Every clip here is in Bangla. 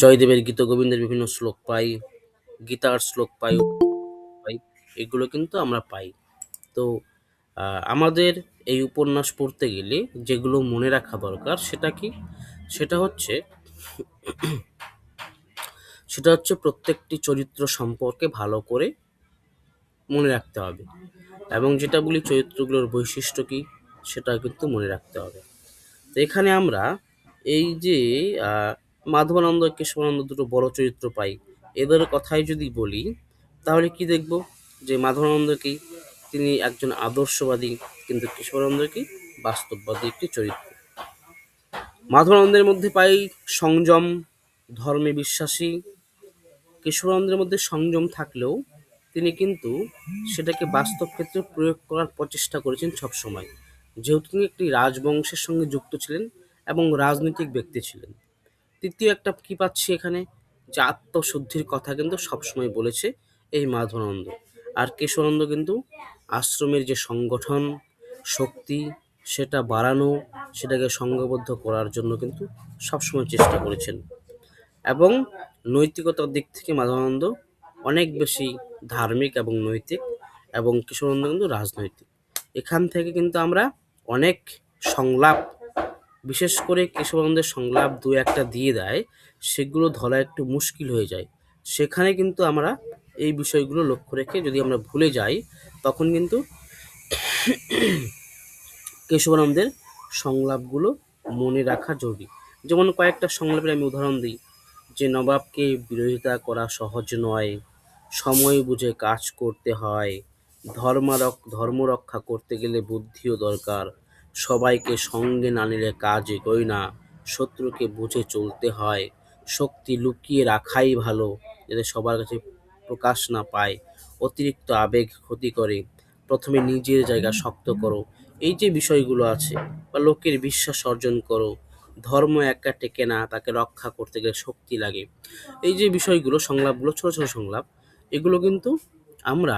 জয়দেবের গীতগোবিন্দের বিভিন্ন শ্লোক পাই, গীতার শ্লোক পাই, এগুলো কিন্তু আমরা পাই। তো আমাদের এই উপন্যাস পড়তে গেলে যেগুলো মনে রাখা দরকার সেটা কি? সেটা হচ্ছে সেটা হচ্ছে প্রত্যেকটি চরিত্র সম্পর্কে ভালো করে মনে রাখতে হবে, এবং যেটা বলি চরিত্রগুলোর বৈশিষ্ট্য কি সেটা কিন্তু মনে রাখতে হবে। তো এখানে আমরা এই যে মাধবানন্দ কেশবানন্দ দুটো বড় চরিত্র পাই, এদের কথাই যদি বলি তাহলে কি দেখব যে মাধবানন্দ কি, তিনি একজন আদর্শবাদী, কিন্তু কেশবানন্দ কি বাস্তববাদী একটি চরিত্র। মাধবানন্দের মধ্যে পাই সংযম, ধর্মে বিশ্বাসী। কেশবানন্দের মধ্যে সংযম থাকলেও তিনি কিন্তু সেটাকে বাস্তব ক্ষেত্রে প্রয়োগ করার প্রচেষ্টা করেছেন সবসময়, যেহেতু তিনি একটি রাজবংশের সঙ্গে যুক্ত ছিলেন এবং রাজনৈতিক ব্যক্তি ছিলেন। তৃতীয় একটা কি পাচ্ছি এখানে, যে আত্মশুদ্ধির কথা কিন্তু সবসময় বলেছে এই মাধবানন্দ। আর কেশবানন্দ কিন্তু আশ্রমের যে সংগঠন শক্তি সেটা বাড়ানো, সেটাকে সংঘবদ্ধ করার জন্য কিন্তু সবসময় চেষ্টা করেছেন। এবং নৈতিকতার দিক থেকে মাধবানন্দ অনেক বেশি ধার্মিক এবং নৈতিক, এবং কেশবানন্দ কিন্তু রাজনৈতিক। এখান থেকে কিন্তু আমরা অনেক সংলাপ, বিশেষ করে কেশবানন্দের সংলাপ দু একটা দিয়ে দেয়, সেগুলো ধরা একটু মুশকিল হয়ে যায়। সেখানে কিন্তু আমরা এই বিষয়গুলো লক্ষ্য রেখে যদি আমরা ভুলে যাই, তখন কিন্তু কেশবানন্দের সংলাপগুলো মনে রাখা জরুরি। যেমন কয়েকটা সংলাপের আমি উদাহরণ দিই, যে নবাবকে বিরোধিতা করা সহজ নয়, সময় বুঝে কাজ করতে হয়, ধর্ম রক্ষা করতে গেলে বুদ্ধিও দরকার, সবাইকে সঙ্গে না নিলে কাজ এগোয় না, শত্রুকে বুঝে চলতে হয়, শক্তি লুকিয়ে রাখাই ভালো যাতে সবার কাছে প্রকাশ না পায়, অতিরিক্ত আবেগ ক্ষতি করে, প্রথমে নিজের জায়গা শক্ত করো, এই যে বিষয়গুলো আছে, বা লোকের বিশ্বাস অর্জন করো, ধর্ম একা টেকে না, তাকে রক্ষা করতে গেলে শক্তি লাগে। এই যে বিষয়গুলো, সংলাপগুলো ছোট ছোট সংলাপ, এগুলো কিন্তু আমরা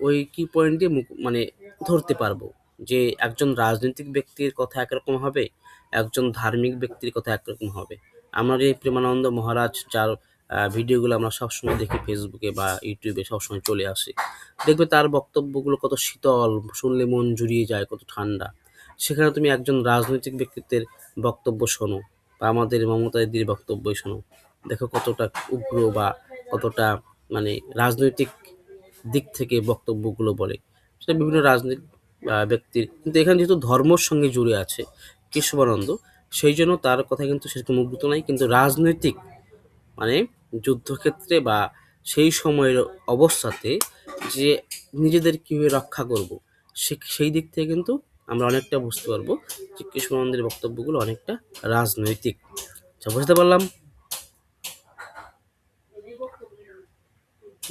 ওই কি পয়েন্টে মানে ধরতে পারবো যে একজন রাজনৈতিক ব্যক্তির কথা একরকম হবে, একজন ধার্মিক ব্যক্তির কথা একরকম হবে। আমরা যে প্রেমানন্দ মহারাজ যার ভিডিওগুলো আমরা সবসময় দেখি ফেসবুকে বা ইউটিউবে সবসময় চলে আসে, দেখবে তার বক্তব্যগুলো কত শীতল, শুনলে মন জুড়িয়ে যায়, কত ঠান্ডা। সেখানে তুমি একজন রাজনৈতিক ব্যক্তিত্বের বক্তব্য শোনো, বা আমাদের মমতা দিদির বক্তব্যই শোনো, দেখো কতটা উগ্র বা কতটা মানে রাজনৈতিক দিক থেকে বক্তব্যগুলো বলে। সেটা বিভিন্ন রাজনৈতিক ব্যক্তির, কিন্তু এখানে যেহেতু ধর্মর সঙ্গে জুড়ে আছে কেশবানন্দ, সেই জন্য তার কথা কিন্তু সেরকম উগ্রত নাই, কিন্তু রাজনৈতিক মানে যুদ্ধক্ষেত্রে বা সেই সময়ের অবস্থাতে যে নিজেদের কীভাবে রক্ষা করব, সেই দিক থেকে কিন্তু আমরা অনেকটা বুঝতে পারবো যে কেশবানন্দের বক্তব্যগুলো অনেকটা রাজনৈতিক। আচ্ছা, বুঝতে পারলাম?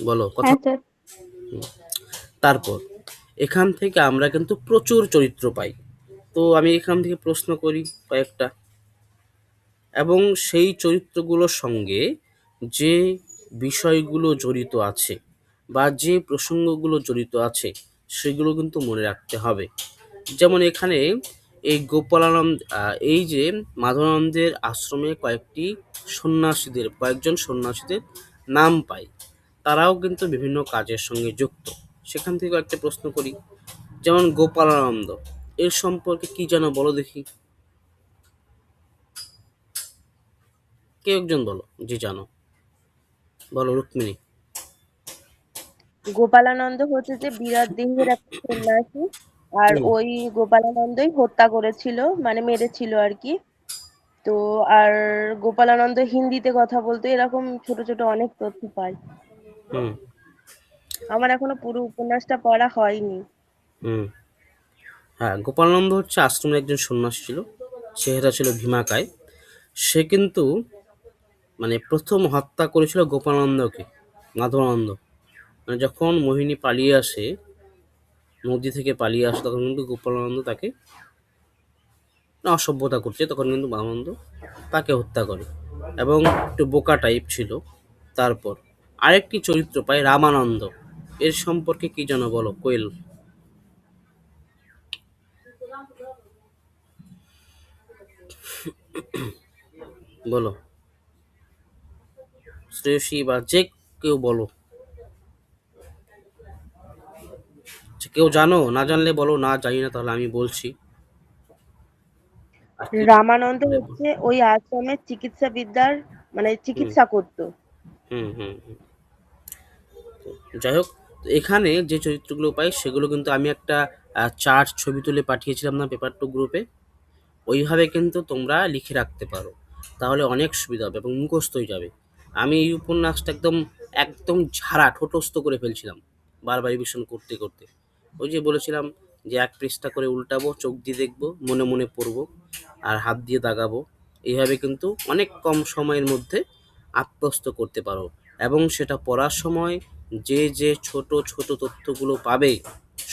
বলো কথা। হ্যাঁ স্যার। তারপর এখান থেকে আমরা কিন্তু প্রচুর চরিত্র পাই। তো আমি এখান থেকে প্রশ্ন করি কয়েকটা, এবং সেই চরিত্রগুলোর সঙ্গে যে বিষয়গুলো জড়িত আছে বা যে প্রসঙ্গগুলো জড়িত আছে সেগুলো কিন্তু মনে রাখতে হবে। যেমন এখানে এই গোপালানন্দ, এই যে মাধবানন্দের আশ্রমে কয়েকজন সন্ন্যাসীদের নাম পাই, তারাও কিন্তু বিভিন্ন কাজের সঙ্গে যুক্ত। সেখান থেকে একটা প্রশ্ন করি, যেমন গোপালানন্দ, এর সম্পর্কে কি জানো বলো দেখি, কেউ একজন বলো যে জানো, বলো রুক্মিণী। গোপালানন্দ হচ্ছে যে বিরাট দেহের একটা সন্ন্যাসী। আর হুম। ওই গোপালানন্দই হত্যা করেছিল, মানে মেরেছিল আর কি। তো আর গোপালানন্দ হিন্দিতে কথা বলতো, এরকম ছোট ছোট অনেক তথ্য পাই। হুম। আমার এখনো পুরো উপন্যাসটা পড়া হয়নি। হুম। হ্যাঁ, গোপালানন্দ হচ্ছে আশ্রমের একজন সন্ন্যাসী ছিল, চেহারা ছিল ভীমাকায়। সে কিন্তু মানে প্রথম হত্যা করেছিল গোপালানন্দকে, মাধবানন্দ। মানে যখন মোহিনী পালিয়ে আসে, নদী থেকে পালিয়ে আসে, তখন কিন্তু গোপালানন্দ তাকে অসভ্যতা করছে, তখন কিন্তু মাধবানন্দ তাকে হত্যা করে, এবং একটু বোকা টাইপ ছিল। তারপর আরেকটি চরিত্র পাই রামানন্দ, এর সম্পর্কে কি জানো বলো কোয়েল, বলো। শ্রেয়সী বা যে কেউ বলো, যে কেউ জানো, না জানলে বলো, না জানি না তাহলে আমি বলছি। আর কি রামানন্দ দেব? হচ্ছে ওই আশ্রমের চিকিৎসা বিদ্যার মানে হুম চিকিৎসা করতো। হুম হুম হুম। যাই হোক, এখানে যে চরিত্রগুলো পাই সেগুলো কিন্তু আমি একটা চার্ট ছবি তুলে পাঠিয়েছিলাম না পেপার টু গ্রুপে, ওইভাবে কিন্তু তোমরা লিখে রাখতে পারো, তাহলে অনেক সুবিধা হবে এবং মুখস্থ হয়ে যাবে। আমি এই উপন্যাসটা একদম একদম ঝাড়া ঠোঁটস্থ করে ফেলছিলাম বারবার রিভিশন করতে করতে। ওই যে বলেছিলাম যে এক পৃষ্ঠা করে উল্টাবো, চোখ দিয়ে দেখবো, মনে মনে পড়বো, আর হাত দিয়ে দাগাবো। এইভাবে কিন্তু অনেক কম সময়ের মধ্যে আত্মস্থ করতে পারো। এবং সেটা পড়ার সময় যে যে ছোট ছোট তথ্যগুলো পাবে,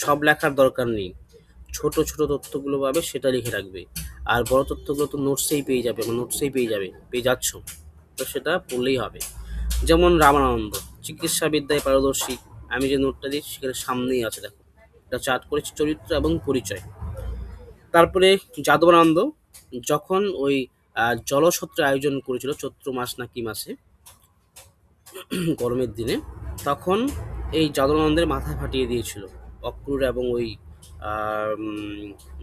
সব লেখার দরকার নেই, ছোট ছোট তথ্যগুলো পাবে সেটা লিখে রাখবে। আর বড় তথ্যগুলো তো নোটসেই পেয়ে যাবে, নোটসেই পেয়ে যাচ্ছ, তো সেটা পড়লেই হবে। যেমন রামানন্দ চিকিৎসা বিদ্যায় পারদর্শী, আমি যে নোটটা দিচ্ছি সেখানে সামনেই আছে, দেখো, এটা চার্ট করেছি, চরিত্র এবং পরিচয়। তারপরে যাদবানন্দ যখন ওই জলছত্রের আয়োজন করেছিল চৈত্র মাস না কি মাসে, গরমের দিনে, তখন এই যাদবানন্দের মাথা ফাটিয়ে দিয়েছিল অক্রূর এবং ওই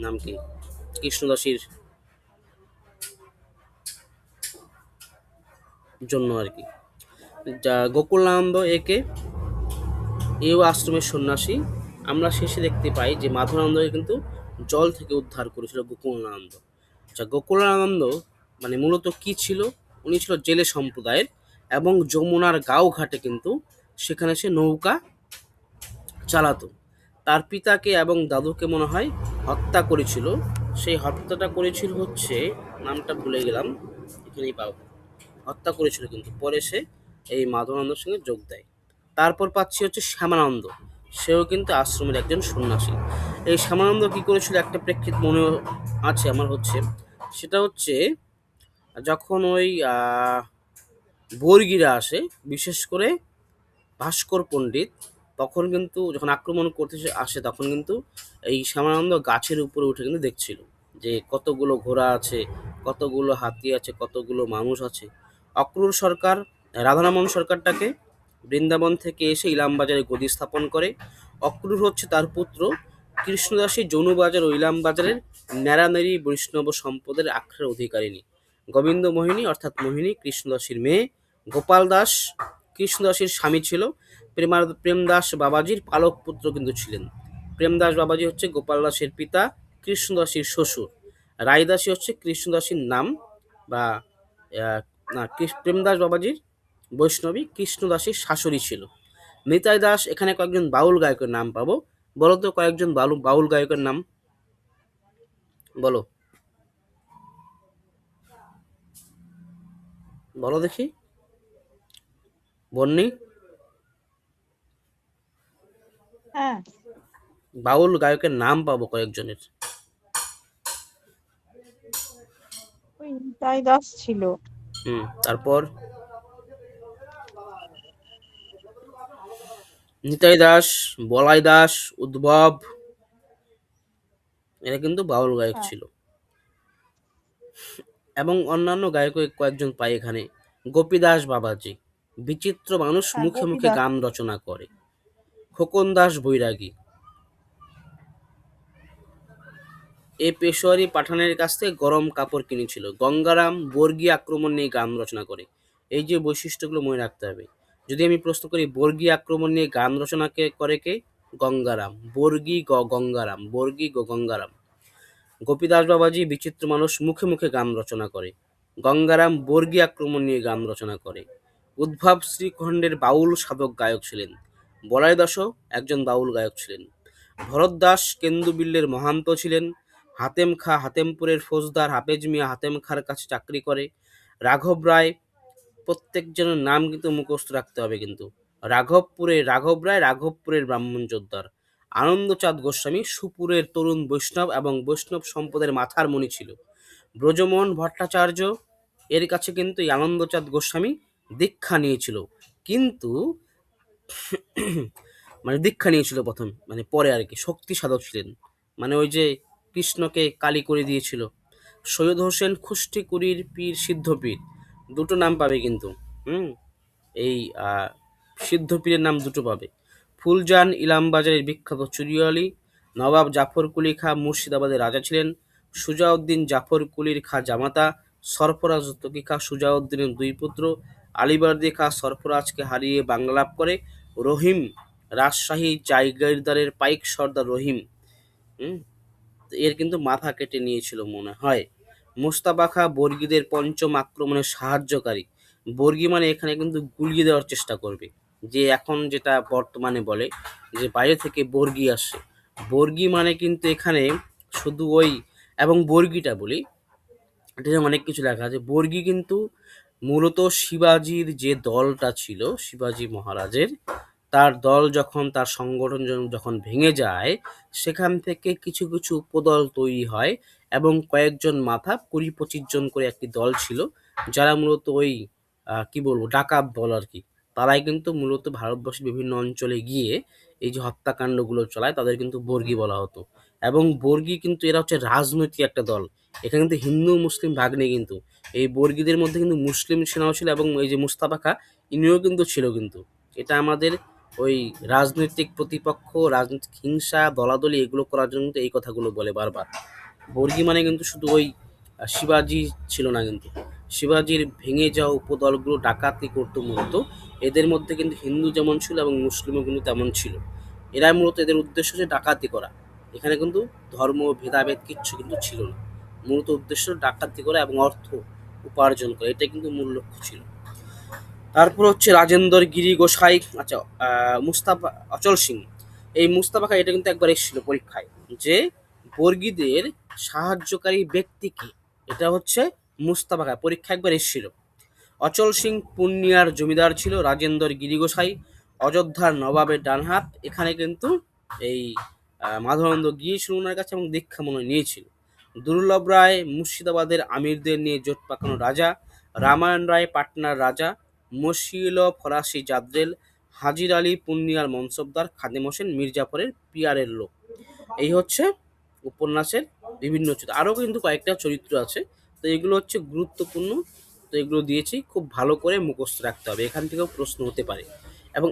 নাম কি, কৃষ্ণদাসীর জন্য আর কি। যা গোকুলানন্দ একে, এও আশ্রমের সন্ন্যাসী। আমরা শেষে দেখতে পাই যে মাধবানন্দকে কিন্তু জল থেকে উদ্ধার করেছিল গোকুলানন্দ। আচ্ছা, গোকুলানন্দ মানে মূলত কি ছিল, উনি ছিল জেলে সম্প্রদায়ের, এবং যমুনার গাঁও ঘাটে কিন্তু সেখানে সে নৌকা চালাতো। তার পিতাকে এবং দাদুকে মনে হয় হত্যা করেছিল। সেই হত্যাটা করেছিল হচ্ছে, নামটা ভুলে গেলাম, এখানেই পাবো, হত্যা করেছিল কিন্তু পরে সে এই মাধবানন্দের সঙ্গে যোগ দেয়। তারপর পাচ্ছি হচ্ছে শ্যামানন্দ, সেও কিন্তু আশ্রমের একজন সন্ন্যাসী। এই শ্যামানন্দ কি করেছিল একটা প্রেক্ষিত মনে আছে আমার হচ্ছে, সেটা হচ্ছে যখন ওই বর্গীরা আসে, বিশেষ করে ভাস্কর পণ্ডিত, তখন কিন্তু যখন আক্রমণ করতে আসে তখন কিন্তু এই শ্যামানন্দ গাছের উপরে উঠে কিন্তু দেখছিল যে কতগুলো ঘোড়া আছে, কতগুলো হাতি আছে, কতগুলো মানুষ আছে। অক্রূর সরকার রাধারমণ সরকারটাকে বৃন্দাবন থেকে এসে ইলামবাজারে গদি স্থাপন করে। অক্রূর হচ্ছে তার পুত্র, কৃষ্ণদাসী জৌনুবাজার ও ইলামবাজারের ন্যাড়ানেড়ি বৈষ্ণব সম্পদের আখড়ার অধিকারিণী। গোবিন্দ মোহিনী অর্থাৎ মোহিনী কৃষ্ণদাসীর মেয়ে। গোপাল দাস কৃষ্ণদাসীর স্বামী ছিল। প্রেমদাস বাবাজির পালক পুত্র কিন্তু ছিলেন। প্রেমদাস বাবাজি হচ্ছে গোপাল দাসের পিতা, কৃষ্ণদাসীর শ্বশুর। রায়দাসী হচ্ছে কৃষ্ণদাসীর নাম, বা না, প্রেমদাস বাবাজির বৈষ্ণবী কৃষ্ণদাসীর শাশুড়ি ছিল। নিতাই দাস, এখানে কয়েকজন বাউল গায়কের নাম পাবো, বলো তো কয়েকজন বাউল গায়কের নাম বলো, বলো দেখি, বন্নি, হ্যাঁ, বাউল গায়কের নাম পাবো কয়েকজনের। ওই নিতাই দাস ছিল। তারপর নিতাই দাস, বলাই দাস, উদ্ভব, এরা কিন্তু বাউল গায়ক হ্যাঁ, ছিল। এবং অন্যান্য গায়ক কয়েকজন পাই এখানে। গোপীদাস বাবাজি বিচিত্র মানুষ, হ্যাঁ, মুখে গোপী মুখে দাস। গান রচনা করে। খোকন দাস বৈরাগী এ পেশোয়ারি পাঠানের কাছ থেকে গরম কাপড় কিনেছিল। গঙ্গারাম বর্গী আক্রমণ নিয়ে গান রচনা করে। এই যে বৈশিষ্ট্যগুলো মনে রাখতে হবে। যদি আমি প্রশ্ন করি বর্গী আক্রমণ নিয়ে গান রচনাকে করে কে, গঙ্গারাম। গঙ্গারাম, বর্গী গঙ্গারাম। গোপীদাস বাবাজি বিচিত্র মানুষ, মুখে মুখে গান রচনা করে। গঙ্গারাম বর্গী আক্রমণ নিয়ে গান রচনা করে। উদ্ভব শ্রীখণ্ডের বাউল সাধক গায়ক ছিলেন। বলাই দাসও একজন বাউল গায়ক ছিলেন। ভরত দাস কেন্দুবিল্লের মহান্ত ছিলেন। হাতেম খা হাতেমপুরের ফৌজদার হাফেজ মিয়া হাতেম খার কাছে চাকরি করে। রাঘব রায়, প্রত্যেকজনের নাম কিন্তু মুখস্থ রাখতে হবে কিন্তু। রাঘব রায় রাঘবপুরের ব্রাহ্মণ যোদ্ধার। আনন্দচাঁদ গোস্বামী সুপুরের তরুণ বৈষ্ণব এবং বৈষ্ণব সম্পদের মাথার মণি ছিল। ব্রজমোহন ভট্টাচার্য এর কাছে কিন্তু এই আনন্দচাঁদ গোস্বামী দীক্ষা নিয়েছিল, কিন্তু মানে দীক্ষা নিয়েছিল প্রথম, মানে পরে আর কি, শক্তি সাধক ছিলেন, মানে ওই যে কৃষ্ণকে কালী করে দিয়েছিল। সৈয়দ হোসেন খুষ্টিকুরির পীর, সিদ্ধ পীর, দুটো নাম পাবে কিন্তু। হুম এই সিদ্ধপীরের নাম দুটো পাবে। ফুলজান ইলামবাজারের বিখ্যাত চুরিয়ালি, নবাব জাফর কুলি খাঁ মুর্শিদাবাদের রাজা ছিলেন, সুজাউদ্দিন জাফর কুলির খাঁ জামাতা, সরফরাজ তকি খাঁ সুজাউদ্দিনের দুই পুত্র, আলীবর্দী খাঁ সরফরাজকে হারিয়ে বাংলা লাভ করে, রহিম রাজশাহী জায়গিরদারের পাইক সর্দার রহিম এর কিন্তু মাথা কেটে নিয়েছিল মনে হয়। মোস্তাফা খাঁ বর্গীদের পঞ্চম আক্রমণের সাহায্যকারী। বর্গী মানে এখানে কিন্তু গুলিয়ে দেওয়ার চেষ্টা করবে, যে এখন যেটা বর্তমানে বলে যে বাইরে থেকে বর্গী আসে, বর্গী মানে কিন্তু এখানে শুধু ওই, এবং বর্গীটা বলি, এটা অনেক কিছু লেখা আছে। বর্গী কিন্তু মূলত শিবাজির যে দলটা ছিল, শিবাজি মহারাজের, তার দল যখন, তার সংগঠন যখন ভেঙে যায়, সেখান থেকে কিছু কিছু উপদল তৈরি হয় এবং কয়েকজন মাথা ২০-২৫ জন করে একটি দল ছিল, যারা মূলত ওই কি বলবো ডাকাত দল আর কি। তারাই কিন্তু মূলত ভারতবর্ষের বিভিন্ন অঞ্চলে গিয়ে এই যে হত্যাকাণ্ডগুলো চালায়, তাদের কিন্তু বর্গী বলা হতো। এবং বর্গী কিন্তু এরা হচ্ছে রাজনৈতিক একটা দল, এখানে কিন্তু হিন্দু মুসলিম ভাগ নেই কিন্তু। এই বর্গীদের মধ্যে কিন্তু মুসলিম সেনাও ছিল, এবং এই যে মুস্তাফা খাঁ ইনিও কিন্তু ছিল কিন্তু। এটা আমাদের ওই রাজনৈতিক প্রতিপক্ষ, রাজনৈতিক হিংসা, দলাদলি এগুলো করার জন্য কিন্তু এই কথাগুলো বলে বারবার। বর্গী মানে কিন্তু শুধু ওই শিবাজি ছিল না কিন্তু, শিবাজির ভেঙে যাওয়া উপদলগুলো ডাকাতি করতো মূলত। এদের মধ্যে কিন্তু হিন্দু যেমন ছিল এবং মুসলিমও কিন্তু তেমন ছিল। এরা মূলত, এদের উদ্দেশ্য হচ্ছে ডাকাতি করা। এখানে কিন্তু ধর্ম ভেদাভেদ কিচ্ছু কিন্তু ছিল না, মূলত উদ্দেশ্য ডাকাতি করা এবং অর্থ উপার্জন করা, এটা কিন্তু মূল লক্ষ্য ছিল। তারপর হচ্ছে রাজেন্দ্র গিরি গোসাই, আচ্ছা মুস্তাফা অচল সিং। এই মুস্তাফা খাঁ এটা কিন্তু একবার এসেছিল পরীক্ষায়, যে বর্গীদের সাহায্যকারী ব্যক্তি কি, এটা হচ্ছে মুস্তাফা খাঁ, পরীক্ষা একবার এসেছিল। অচল সিং পূর্ণিয়ার জমিদার ছিল। রাজেন্দ্র গিরি গোসাই অযোধ্যার নবাবের ডানহাত। এখানে কিন্তু এই মাধবানন্দ গিয়েছিল ওনার কাছে এবং দীক্ষা মনে নিয়েছিল। দুর্লভ রায় মুর্শিদাবাদের আমিরদের নিয়ে জোট পাকানো রাজা। রামায়ণ রায় পাটনার রাজা। মশিউল ফরাসি জাদ্রেল। হাজির আলী পূর্ণিয়ার মনসবদার। খাদেম হোসেন মির্জাফরের পিয়ারের লোক। এই হচ্ছে উপন্যাসের বিভিন্ন চরিত্র। আরও কিন্তু কয়েকটা চরিত্র আছে, তো এগুলো হচ্ছে গুরুত্বপূর্ণ। তো এগুলো দিয়েছি, খুব ভালো করে মুখস্থ রাখতে হবে, এখান থেকেও প্রশ্ন হতে পারে। এবং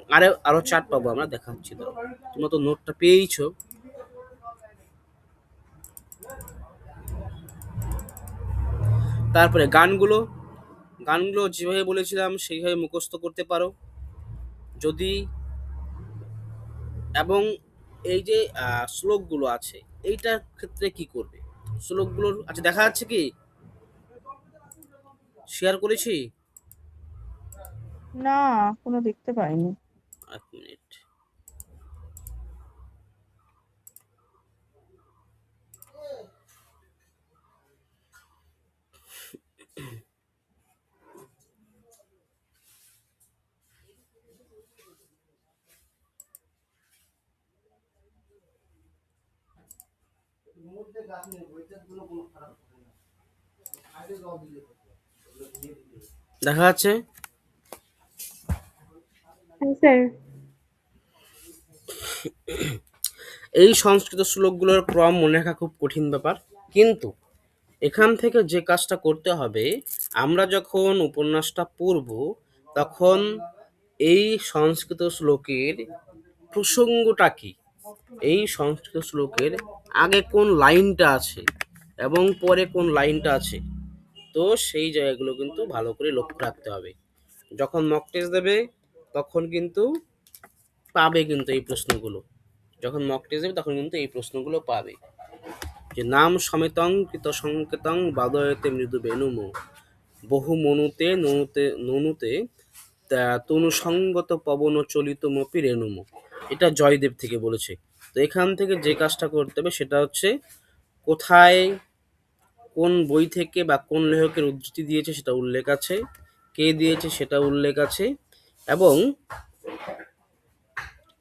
আরো চার্ট পাবো আমরা, দেখাচ্ছি। তো তোমরা তো নোটটা পেয়েইছো। তারপরে গানগুলো গানগুলো যেভাবে বলেছিলাম সেইভাবে মুখস্থ করতে পারো যদি। এবং এই যে শ্লোকগুলো আছে, এইটার ক্ষেত্রে কি করবে শ্লোকগুলোর, আচ্ছা দেখা যাচ্ছে কি শেয়ার করেছি? না, কোনো দেখতে পাইনি। এক মিনিট। দেখা যাচ্ছে? স্যার এই সংস্কৃত শ্লোকগুলোর ক্রম মনে রাখা খুব কঠিন ব্যাপার, কিন্তু এখান থেকে যে কাজটা করতে হবে, আমরা যখন উপন্যাসটা পড়ব তখন এই সংস্কৃত শ্লোকের প্রসঙ্গটা কি, এই সংস্কৃত শ্লোকের আগে কোন লাইনটা আছে এবং পরে কোন লাইনটা আছে, তো সেই জায়গাগুলো কিন্তু ভালো করে লক্ষ্য রাখতে হবে। যখন মক টেস্ট দেবে তখন কিন্তু পাবে কিন্তু এই প্রশ্নগুলো, যখন মক টেস্ট দেবে তখন কিন্তু এই প্রশ্নগুলো পাবে, যে নাম সমেতং কৃত সংকেতং বাদয়তে মৃদু বেনুম বহু মনুতে ননুতে ননুতে তনুসঙ্গত পবন চলিত মপি রেণুম। এটা জয়দেব থেকে বলেছে। তো এখান থেকে যে কাজটা করতে হবে সেটা হচ্ছে, কোথায় কোন বই থেকে বা কোন লেখকের উদ্ধৃতি দিয়েছে সেটা উল্লেখ আছে, কে দিয়েছে সেটা উল্লেখ আছে, এবং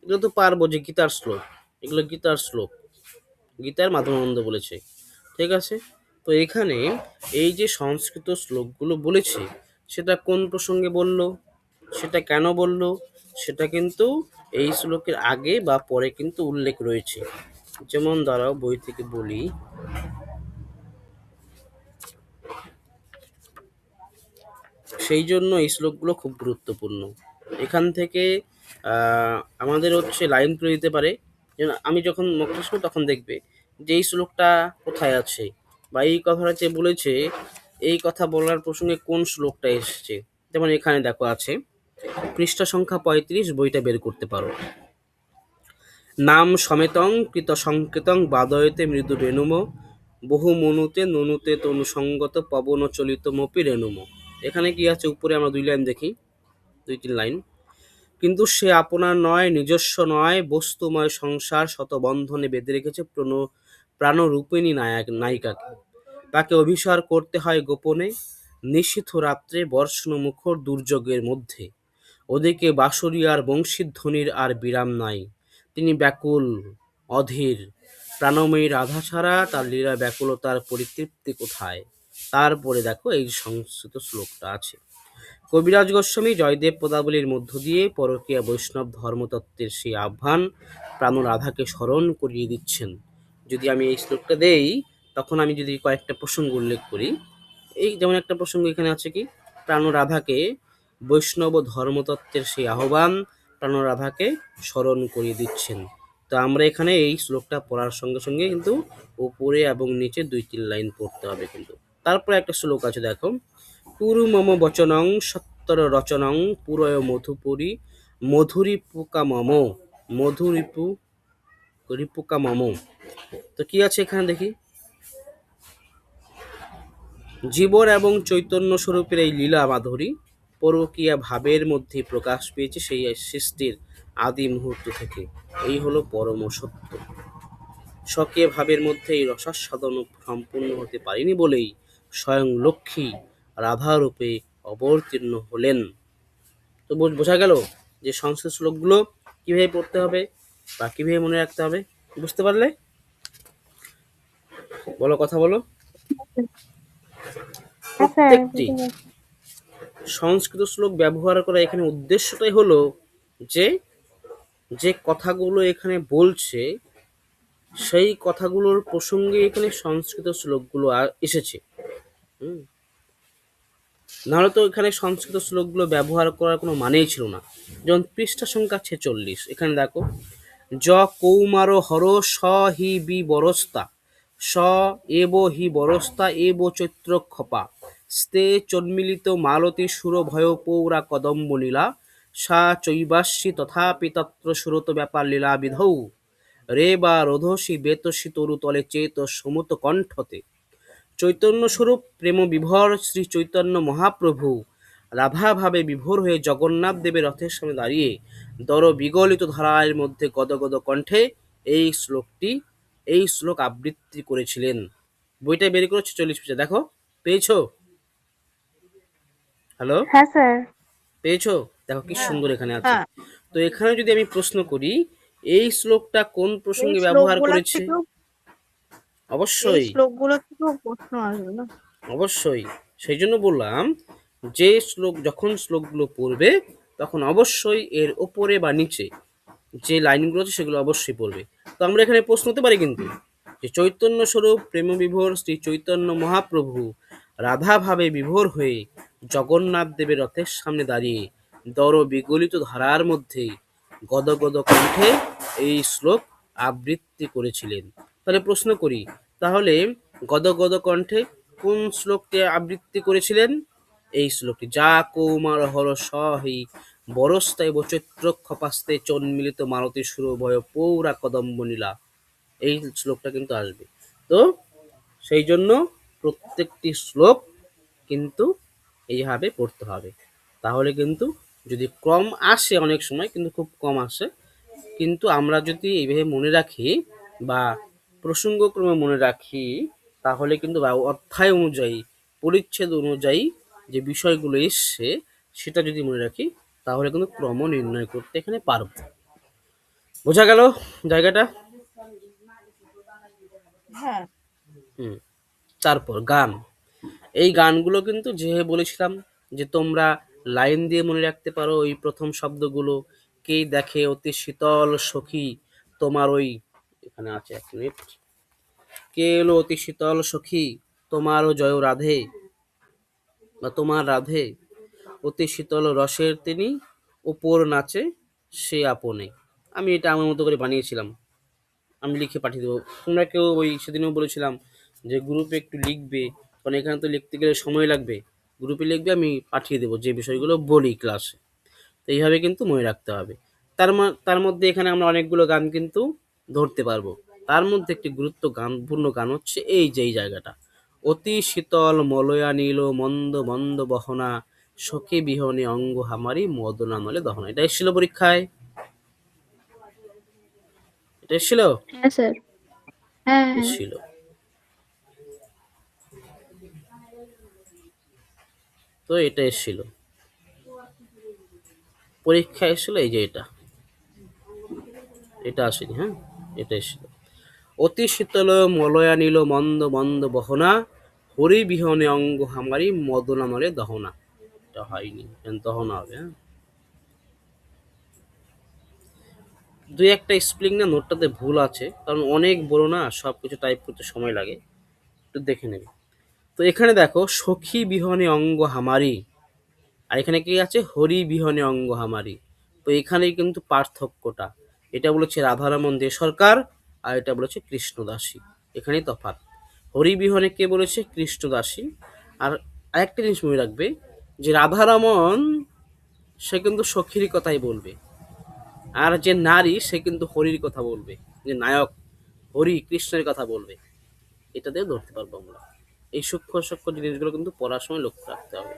এগুলো তো পারবো যে গীতার শ্লোক, এগুলো গীতার শ্লোক, গীতার মাধবানন্দ বলেছে, ঠিক আছে। তো এখানে এই যে সংস্কৃত শ্লোকগুলো বলেছে সেটা কোন প্রসঙ্গে বলল, সেটা কেন বলল, সেটা কিন্তু এই শ্লোকের আগে বা পরে কিন্তু উল্লেখ রয়েছে। যেমন দাঁড়াও বই থেকে বলি, সেই জন্য এই শ্লোকগুলো খুব গুরুত্বপূর্ণ। এখান থেকে আমাদের হচ্ছে লাইন তুলে দিতে পারে। যেমন আমি যখন মুখস্থ করবো তখন দেখবে যে এই শ্লোকটা কোথায় আছে, বা এই কথাটা যে বলেছে এই কথা বলার প্রসঙ্গে কোন শ্লোকটা এসেছে। যেমন এখানে দেখো আছে, পৃষ্ঠা সংখ্যা 35, বইটা বের করতে পারো। নাম সমেতং কৃত সংকেতং বাদয়তে মৃদু রেণুম বহু মনুতে ননুতে তনুসঙ্গত পবন চলিত মপি রেণুম। এখানে কি আছে, উপরে আমরা 2 লাইন দেখি, 2-3 লাইন। কিন্তু সে আপনার নয়, নিজস্ব নয়, বস্তুময় সংসার শত বন্ধনে বেঁধে রেখেছে প্রাণরূপিণী নায়িকাকে। তাকে অভিসার করতে হয় গোপনে, নিশীথ রাত্রে বর্ষণ মুখর দুর্যোগের মধ্যে। ওদিকে বাঁশরিয়ার বংশীধ্বনির আর বিরাম নাই। তিনি ব্যাকুল, অধীর। প্রাণময়ী রাধা ছাড়া তার লীলা ব্যাকুলতার পরিতৃপ্তি কোথায়? তারপরে দেখো এই সংস্কৃত শ্লোকটা আছে। কবিরাজ গোস্বামী জয়দেব পদাবলীর মধ্য দিয়ে পরকীয়া বৈষ্ণব ধর্মতত্ত্বের সেই আহ্বান প্রাণ রাধাকে স্মরণ করিয়ে দিচ্ছেন। যদি আমি এই শ্লোকটা দেই, তখন আমি যদি কয়েকটা প্রসঙ্গ উল্লেখ করি, এই যেমন একটা প্রসঙ্গ এখানে আছে কি, প্রাণ রাধাকে বৈষ্ণব ধর্মতত্ত্বের সেই আহ্বান প্রাণ রাধাকে স্মরণ করিয়ে দিচ্ছেন। তো আমরা এখানে এই শ্লোকটা পড়ার সঙ্গে সঙ্গে কিন্তু উপরে এবং নিচে 2-3 লাইন পড়তে হবে কিন্তু। তারপরে একটা শ্লোক আছে দেখো, কুরু মম বচনং সত্তর রচনং পুরয় মধুপুরী মধুরিপুকা মম রিপুকা মম। তো কি আছে এখানে দেখি, জীবর এবং চৈতন্য স্বরূপের এই লীলা মাধুরী পরকীয়া ভাবের মধ্যে প্রকাশ পেয়েছে সেই সৃষ্টির আদি মুহূর্ত থেকে। এই হলো পরম সত্য। স্বকীয় ভাবের মধ্যে এই রসাস্বাদন সম্পূর্ণ হতে পারেনি বলেই স্বয়ং লক্ষ্মী রাধারূপে অবতীর্ণ হলেন। তো বোঝা গেল যে সংস্কৃত শ্লোকগুলো কিভাবে পড়তে হবে বা কিভাবে মনে রাখতে হবে, বুঝতে পারলে? বলো, কথা বলো। হ্যাঁ স্যার, প্রত্যেকটি সংস্কৃত শ্লোক ব্যবহার করা এখানে উদ্দেশ্যটাই হলো যে যে কথাগুলো এখানে বলছে সেই কথাগুলোর প্রসঙ্গে এখানে সংস্কৃত শ্লোকগুলো এসেছে। নাহলে তো এখানে সংস্কৃত শ্লোকগুলো ব্যবহার করার কোনো মানেই ছিল না। যেমন পৃষ্ঠা সংখ্যা 46, এখানে দেখো, য কৌমার হর স হি বি বরস্তা স এব হি বরস্তা এব চৈত্র খপা স্তে চন্মিলিত মালতী সুর ভয় পৌরা কদম্ব নীলা সা চৈবাস্যি তথাপি তত্র সুরত ব্যাপার লীলা বিধৌ রে বা রোধসী বেতসী তরু তলে চেত সমুত কণ্ঠতে। চৈতন্যস্বরূপ প্রেম বিভোর শ্রী চৈতন্য মহাপ্রভু রাধাভাবে বিভোর হয়ে জগন্নাথ দেবের রথের সামনে দাঁড়িয়ে দর বিগলিত ধারার মধ্যে গদগদ কণ্ঠে এই শ্লোক আবৃত্তি করেছিলেন। বইটা বের করে 46 পৃষ্ঠা দেখো, পেয়েছো? হ্যালো, হ্যাঁ স্যার। পেয়েছো? দেখো কি সুন্দর এখানে আছে। হ্যাঁ, তো এখানে যদি আমি প্রশ্ন করি, এই শ্লোকটা কোন এই প্রসঙ্গে ব্যবহার শ্লোকগুলো করেছে? থেকেও এই অবশ্যই, শ্লোকগুলো থেকেও প্রশ্ন আসবে না? অবশ্যই। সেই জন্য বললাম যে যখন শ্লোকগুলো পড়বে তখন অবশ্যই এর ওপরে বা নিচে যে লাইনগুলো আছে সেগুলো অবশ্যই পড়বে। তো আমরা এখানে প্রশ্ন হতে পারি কিন্তু, যে চৈতন্য স্বরূপ প্রেম বিভোর শ্রী চৈতন্য মহাপ্রভু রাধাভাবে বিভোর হয়ে জগন্নাথ দেবের রথের সামনে দাঁড়িয়ে দর বিগলিত ধারার মধ্যে গদগদ কণ্ঠে এই শ্লোক আবৃত্তি করেছিলেন। তাহলে প্রশ্ন করি, তাহলে গদগদ কণ্ঠে কোন শ্লোকটি আবৃত্তি করেছিলেন? এই শ্লোকটি, যা কৌমার হর সহি বরস্তায় চৈত্র খপাস্তে চন্মিলিত মালতী সুর ভয় পৌরা কদম্ব নীলা, এই শ্লোকটা কিন্তু আসবে। তো সেই জন্য প্রত্যেকটি শ্লোক কিন্তু এইভাবে পড়তে হবে। তাহলে কিন্তু যদি ক্রম আসে, অনেক সময় কিন্তু খুব কম আসে, কিন্তু আমরা যদি এইভাবে মনে রাখি বা প্রসঙ্গক্রমে মনে রাখি, তাহলে কিন্তু বা অধ্যায় অনুযায়ী পরিচ্ছেদ অনুযায়ী যে বিষয়গুলো এসছে সেটা যদি মনে রাখি, তাহলে কিন্তু ক্রম নির্ণয় করতে এখানে পারব। বোঝা গেল জায়গাটা? হ্যাঁ, হুম। তারপর গান, এই গানগুলো কিন্তু যে বলেছিলাম যে তোমরা লাইন দিয়ে মনে রাখতে পারো ওই প্রথম শব্দগুলো। কে দেখে অতি শীতল সখী তোমার ওই, এখানে আছে 1 মিনিট, কে এলো অতি শীতল সখী তোমারও জয় রাধে, বা তোমার রাধে অতি শীতল রসের তিনি ওপর নাচে সে আপনে। আমি এটা আমার মতো করে বানিয়েছিলাম, আমি লিখে পাঠিয়ে দেবো। তোমরা কেউ ওই সেদিনও বলেছিলাম যে গ্রুপে একটু লিখবে, কারণ এখানে তো লিখতে গেলে সময় লাগবে। গ্রুপে লিখবে, আমি পাঠিয়ে দেবো যে বিষয়গুলো বলি ক্লাসে। তো এইভাবে কিন্তু মনে রাখতে হবে। তার মধ্যে এখানে আমরা অনেকগুলো গান কিন্তু ধরতে পারবো। তার মধ্যে একটি গুরুত্বপূর্ণ গান হচ্ছে এই যে এই জায়গাটা, অতি শীতল মলয়া নীল মন্দ মন্দ বহনা, সখী বিহনে অঙ্গ হামারি মদনা নলে দহনা। এটা এসেছিল পরীক্ষায়, এটা এসেছিল হ্যাঁ স্যার। হ্যাঁ হ্যাঁ। এসেছিল তো এটা এসেছিল পরীক্ষা এসেছিল। এই যে এটা, এটা আসেনি, হ্যাঁ, এটা এসেছিল। অতি শীতল মলয়া নীল মন্দ মন্দ বহনা, হরি বিহনে অঙ্গ হামারি মদনা নলে দহনা। এটা হয়নি, দহনা হবে। হ্যাঁ, দুই একটা স্পেলিং না নোটটাতে ভুল আছে, কারণ অনেক বড় না, সব কিছু টাইপ করতে সময় লাগে, একটু দেখে নেবে। তো এখানে দেখো সখী বিহনে অঙ্গ হামারি, আর এখানে কি আছে হরি বিহনে অঙ্গ হামারি। তো এখানেই কিন্তু পার্থক্যটা, এটা বলেছে রাধারমন দে সরকার, আর এটা বলেছে কৃষ্ণদাসী। এখানেই তফাৎ। হরি বিহনে কে বলেছে? কৃষ্ণদাসী। আর আরেকটা জিনিস মনে রাখবে যে রাধারমন সে কিন্তু সখীর কথাই বলবে, আর যে নারী সে কিন্তু হরির কথা বলবে, যে নায়ক হরি কৃষ্ণের কথা বলবে। এটা দিয়ে ধরতে পারবো আমরা। এই সূক্ষ্ম সূক্ষ্ম জিনিসগুলো কিন্তু পড়ার সময় লক্ষ্য রাখতে হবে।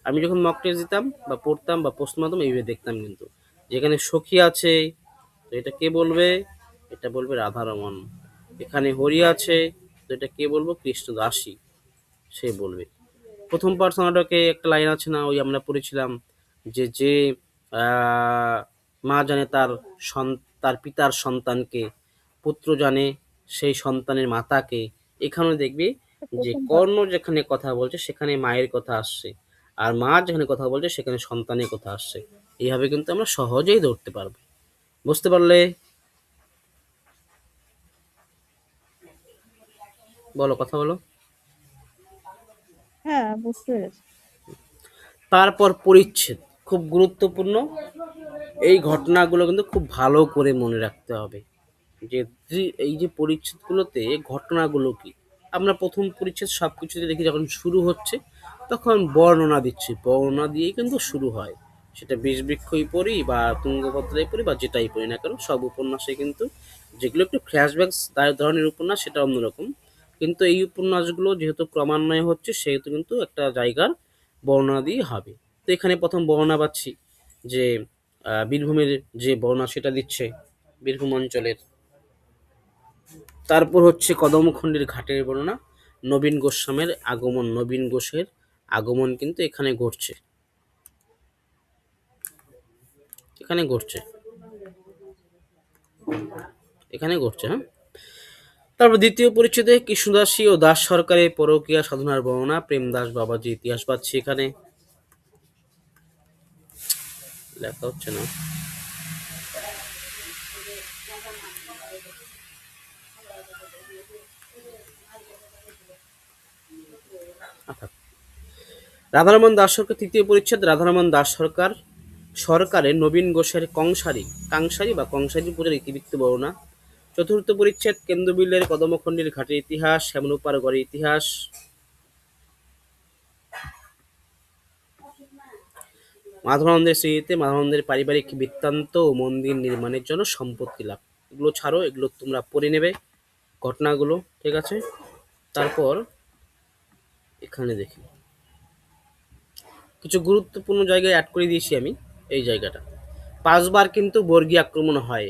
আমি যখন মক টেস্ট দিতাম বা পড়তাম বা প্রশ্ন মাধ্যম এইভাবে দেখতাম কিন্তু, যেখানে সখী আছে তো এটা কে বলবে? এটা বলবে রাধারমন। এখানে হরি আছে তো এটা কে বলবো? কৃষ্ণদাসী, সে বলবে। প্রথম পার্সন নাটকে একটা লাইন আছে না, ওই আমরা পড়েছিলাম যে যে মা জানে তার পিতার সন্তানকে, পুত্র জানে সেই সন্তানের মাতাকে। এখানে দেখবি যে কর্ণ যেখানে কথা বলছে সেখানে মায়ের কথা আসছে, আর মা যেখানে কথা বলছে সেখানে সন্তানের কথা আসছে। এইভাবে কিন্তু আমরা সহজেই ধরতে পারবো। বুঝতে পারলে? বলো, কথা বলো। হ্যাঁ বুঝতে পেরেছি। তারপর পরিচ্ছেদ, খুব গুরুত্বপূর্ণ। এই ঘটনাগুলো কিন্তু খুব ভালো করে মনে রাখতে হবে যে এই যে পরিচ্ছেদগুলোতে ঘটনাগুলো কি। আমরা প্রথম পরিচ্ছেদ সবকিছুতে দেখি যখন শুরু হচ্ছে তখন বর্ণনা দিচ্ছি, বর্ণনা দিয়েই কিন্তু শুরু হয়। সেটা বিষবৃক্ষই পড়ি বা তুঙ্গভদ্রাই পড়ি বা যেটাই পড়ি না কেন, সব উপন্যাসে কিন্তু যেগুলো একটু ফ্ল্যাশব্যাক ধরনের উপন্যাস সেটা অন্যরকম। কিন্তু এই উপন্যাসগুলো যেহেতু ক্রমান্বয়ে হচ্ছে সেহেতু কিন্তু একটা জায়গার বর্ণনা দিয়ে হবে। তো এখানে প্রথম বর্ণনা পাচ্ছি যে বীরভূমের যে বর্ণনা সেটা দিচ্ছে, বীরভূম অঞ্চলের। তারপর হচ্ছে কদমখণ্ডের ঘাটের বর্ণনা, নবীন গোস্বামীর আগমন, নবীন ঘোষের আগমন কিন্তু এখানে ঘটছে, এখানে ঘটছে, এখানে ঘটছে। হ্যাঁ, তারপর দ্বিতীয় পরিচ্ছেদে কৃষ্ণদাসী ও দাস সরকারের পরকীয়া সাধনার বর্ণনা, প্রেমদাস বাবাজি ইতিহাস পাচ্ছি এখানে। লেখা হচ্ছে না। রাধারমন দাস সরকার, তৃতীয় পরিচ্ছেদ রাধারমন দাস সরকার সরকারের নবীন ঘোষের কাংসারী বা কংসারী পূজার ইতিবৃত্ত বর্ণনা। চতুর্থ পরিচ্ছেদ কেন্দ্রবিলের কদমখণ্ডীর ঘাটের ইতিহাস, শ্যামরূপার গড়ের ইতিহাস। মাধবানন্দের স্মৃতিতে মাধবানন্দের পারিবারিক বৃত্তান্ত ও মন্দির নির্মাণের জন্য সম্পত্তি লাভ। এগুলো ছাড়ো, এগুলো তোমরা পড়ে নেবে ঘটনাগুলো, ঠিক আছে? তারপর এখানে দেখি কিছু গুরুত্বপূর্ণ জায়গায় অ্যাড করে দিয়েছি আমি। এই জায়গাটা 5বার কিন্তু বর্গী আক্রমণ হয়,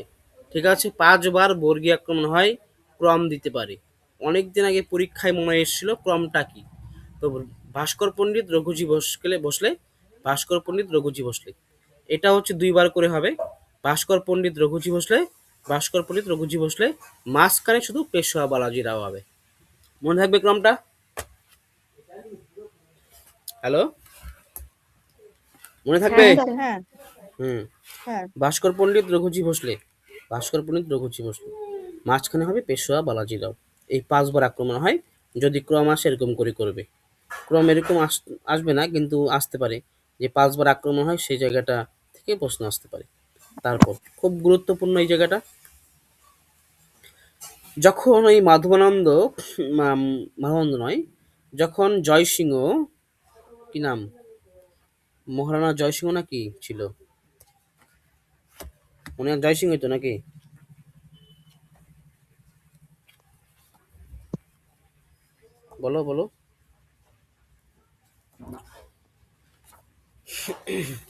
ঠিক আছে? 5বার বর্গী আক্রমণ হয়, ক্রম দিতে পারে। অনেকদিন আগে পরীক্ষায় মনে এসেছিল ক্রমটা কি। তো ভাস্কর পণ্ডিত রঘুজি বসলে, ভাস্কর পণ্ডিত রঘুজি বসলে, এটা হচ্ছে 2বার করে হবে। ভাস্কর পণ্ডিত রঘুজি বসলে, ভাস্কর পণ্ডিত রঘুজি বসলে, মাঝখানে শুধু পেশোয়া বালাজি রাও হবে। মনে থাকবে ক্রমটা? হ্যালো, মনে থাকবে? হ্যাঁ স্যার। হ্যাঁ হুম। হ্যাঁ। ভাস্কর পণ্ডিত রঘুজি ভোসলে, ভাস্কর পণ্ডিত রঘুজি ভোসলে, মাঝখানে হবে পেশোয়া বালাজি রাও। এই 5বার আক্রমণ হয়। যদি ক্রম আসে এরকম করে করবে। ক্রম এরকম আসবে না কিন্তু আসতে পারে যে 5বার আক্রমণ হয়, সেই জায়গাটা থেকে থেকে প্রশ্ন আসতে পারে। তারপর খুব গুরুত্বপূর্ণ এই জায়গাটা, যখন এই মাধবানন্দ নয়, যখন জয়সিংহ, কি নাম, মহারানা জয়সিংহ না কি ছিল, মনে হয় জয়সিংহ তো নাকি, বলো বলো,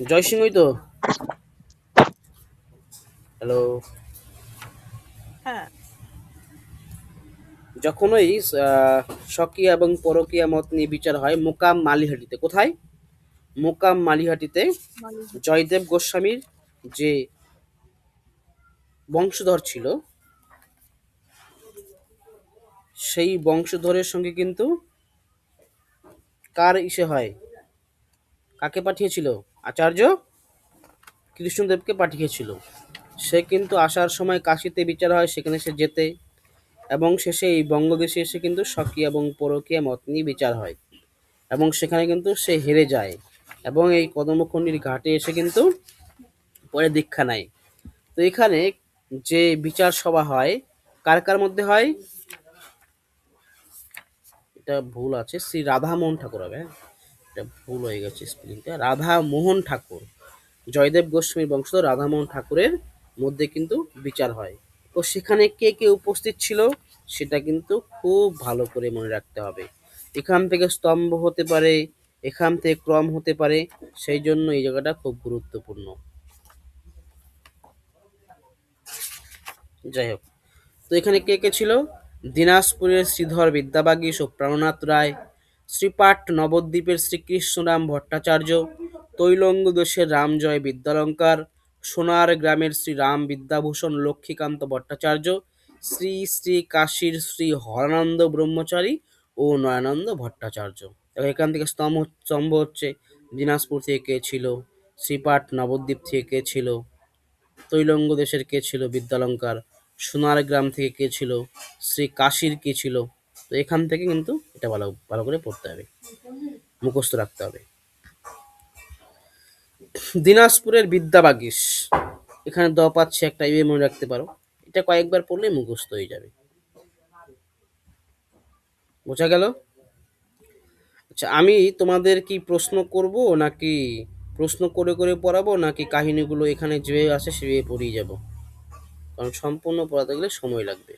জয়সিংহই তো। হ্যালো। হ্যাঁ, যখন ওই স্বকীয় এবং পরকীয়া মত নিয়ে বিচার হয় মোকাম মালিহাটিতে, কোথায়, মোকাম মালিহাটিতে জয়দেব গোস্বামীর যে বংশধর ছিল, সেই বংশধরের সঙ্গে কিন্তু কার ইসে হয়, কাকে পাঠিয়েছিল, আচার্য কৃষ্ণদেবকে পাঠিয়েছিল। সে কিন্তু আসার সময় কাশীতে বিচার হয়, সেখানে সে যেতে, এবং শেষে এই বঙ্গদেশে এসে কিন্তু স্বকীয় এবং পরকীয়া মত নিয়ে বিচার হয়, এবং সেখানে কিন্তু সে হেরে যায়, এবং এই কদমখণ্ডির ঘাটে এসে কিন্তু পরে দীক্ষা নেয়। তো এখানে যে বিচার সভা হয়, কার কার মধ্যে হয়, এটা ভুল আছে, শ্রী রাধামোহন ঠাকুর হবে, হ্যাঁ? এটা ভুল হয়ে গেছে স্পেলিংটা, রাধামোহন ঠাকুর, জয়দেব গোস্বামীর বংশধর রাধামোহন ঠাকুরের মধ্যে কিন্তু বিচার হয়। তো সেখানে কে কে উপস্থিত ছিল সেটা কিন্তু খুব ভালো করে মনে রাখতে হবে। এখান থেকে স্তম্ভ হতে পারে, এখান থেকে ক্রম হতে পারে, সেই জন্য এই জায়গাটা খুব গুরুত্বপূর্ণ। যাই হোক, তো এখানে কে কে ছিল, দিনাজপুরের শ্রীধর বিদ্যাবাগীশ ও প্রাণনাথ রায়, শ্রীপাঠ নবদ্বীপের শ্রীকৃষ্ণরাম ভট্টাচার্য, তৈলঙ্গ দেশের রামজয় বিদ্যালঙ্কার, সোনার গ্রামের শ্রী রাম বিদ্যাভূষণ লক্ষ্মীকান্ত ভট্টাচার্য, শ্রী শ্রী কাশীর শ্রী হরানন্দ ব্রহ্মচারী ও নয়ানন্দ ভট্টাচার্য। এখান থেকে স্তম্ভ হচ্ছে, দিনাজপুর থেকে কে ছিল, শ্রীপাঠ নবদ্বীপ থেকে কে ছিল, তৈলঙ্গ দেশের কে ছিল বিদ্যালঙ্কার, সোনার গ্রাম থেকে কে ছিল, শ্রী কাশীর কে ছিল। তো এখান থেকে কিন্তু এটা ভালো ভালো করে পড়তে হবে, মুখস্থ রাখতে হবে। দিনাজপুরের বিদ্যাবাগীশ, এখানে দ পাচ্ছে একটা, ইয়ে মনে রাখতে পারো, এটা কয়েকবার পড়লে মুখস্থ হয়ে যাবে। বোঝা গেল? আচ্ছা, আমি তোমাদের কি প্রশ্ন করব, নাকি প্রশ্ন করে করে পড়াবো, নাকি কাহিনীগুলো এখানে যেভাবে আছে সেভাবে পড়িয়ে যাব? কারণ সম্পূর্ণ পড়াতে গেলে সময় লাগবে,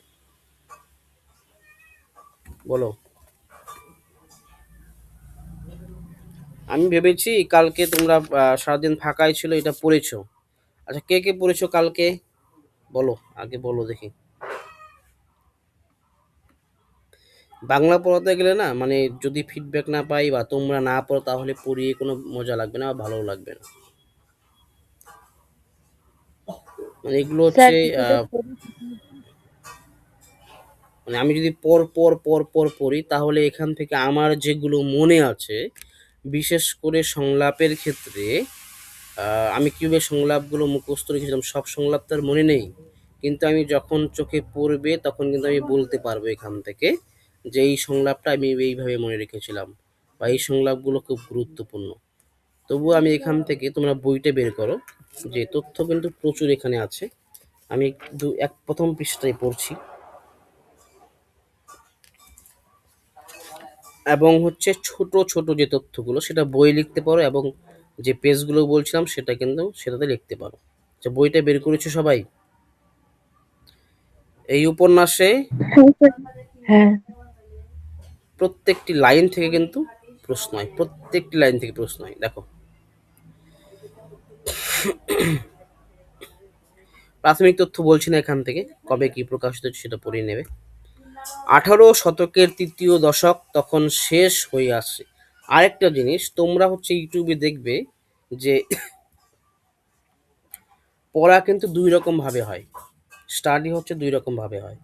বলো। আমি ভেবেছি কালকে তোমরা সারাদিন ফাঁকাই ছিল, এটা পড়েছো। আচ্ছা, কে কে পড়েছো কালকে, বলো, আগে বলো দেখি। বাংলা পড়াতে গেলে না, মানে যদি ফিডব্যাক না পাই বা তোমরা না পড়ো, তাহলে পড়িয়ে কোনো মজা লাগবে না বা ভালো লাগবে না। মানে এগুলো স্যার হচ্ছে কিছুটা মানে আমি যদি পর পর পর পর পড়ি, তাহলে এখান থেকে আমার যেগুলো মনে আছে, বিশেষ করে সংলাপের ক্ষেত্রে, আমি কীভাবে সংলাপগুলো মুখস্থ রেখেছিলাম, সব সংলাপ তো আর মনে নেই, কিন্তু আমি যখন চোখে পড়বে তখন কিন্তু আমি বলতে পারবো এখান থেকে যে এই সংলাপটা আমি এইভাবে মনে রেখেছিলাম, বা এই সংলাপগুলো খুব গুরুত্বপূর্ণ। তবুও আমি এখান থেকে, তোমরা বইটা বের করো, যে তথ্য কিন্তু প্রচুর এখানে আছে। আমি প্রথম পৃষ্ঠায় পড়ছি, এবং হচ্ছে ছোট ছোট যে তথ্যগুলো সেটা বই লিখতে পারো, এবং যে পেজগুলো বলছিলাম সেটা কিন্তু সেটাতে লিখতে পারো। আচ্ছা, বইটা বের করেছো সবাই? এই উপন্যাসে হ্যাঁ প্রত্যেকটি লাইন থেকে কিন্তু প্রশ্ন হয়, প্রত্যেকটি লাইন থেকে প্রশ্ন হয়। দেখো, প্রাথমিক তথ্য বলছি না, এখান থেকে কবে কি প্রকাশিত হচ্ছে সেটা পড়ে নেবে। 18 শতকের তৃতীয় দশক তখন শেষ হয়ে আসছে। আরেকটা জিনিস, তোমরা হচ্ছে ইউটিউবে দেখবে যে পড়া কিন্তু দুই রকম ভাবে হয়, স্টাডি হচ্ছে দুই রকম ভাবে হয়।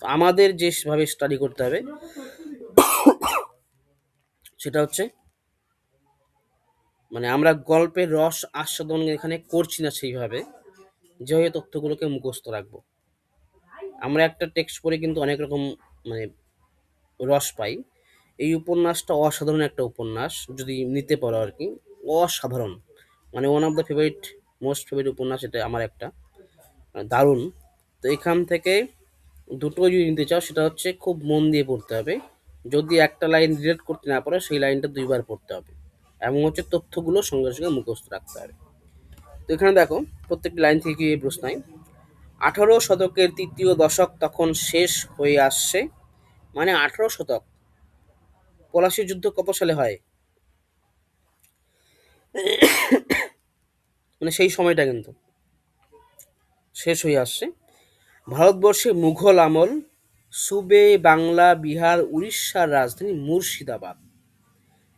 তো আমাদের যেভাবে স্টাডি করতে হবে সেটা হচ্ছে, মানে আমরা গল্পের রস আস্বাদন এখানে করছি না সেইভাবে, যেভাবে তথ্যগুলোকে মুখস্থ রাখবো। আমরা একটা টেক্সট পড়ে কিন্তু অনেক রকম মানে রস পাই। এই উপন্যাসটা অসাধারণ একটা উপন্যাস, যদি নিতে পারো আর কি, অসাধারণ, মানে one of the favourite, most favourite উপন্যাস এটা আমার একটা, দারুণ। তো এখান থেকে দুটো যদি নিতে চাও সেটা হচ্ছে খুব মন দিয়ে পড়তে হবে, যদি একটা লাইন রিলেট করতে না পারো সেই লাইনটা দুইবার পড়তে হবে, এবং হচ্ছে তথ্যগুলো সঙ্গে সঙ্গে মুখস্থ রাখতে হবে। তো এখানে দেখো প্রত্যেকটি লাইন থেকে কি প্রশ্ন হয়। 18 শতকের তৃতীয় দশক তখন শেষ হয়ে আসছে, মানে 18 শতক, পলাশীর যুদ্ধ কত সালে হয়, মানে সেই সময়টা কিন্তু শেষ হয়ে আসছে। ভারতবর্ষে মুঘল আমল, সুবে বাংলা বিহার উড়িষ্যার রাজধানী মুর্শিদাবাদ,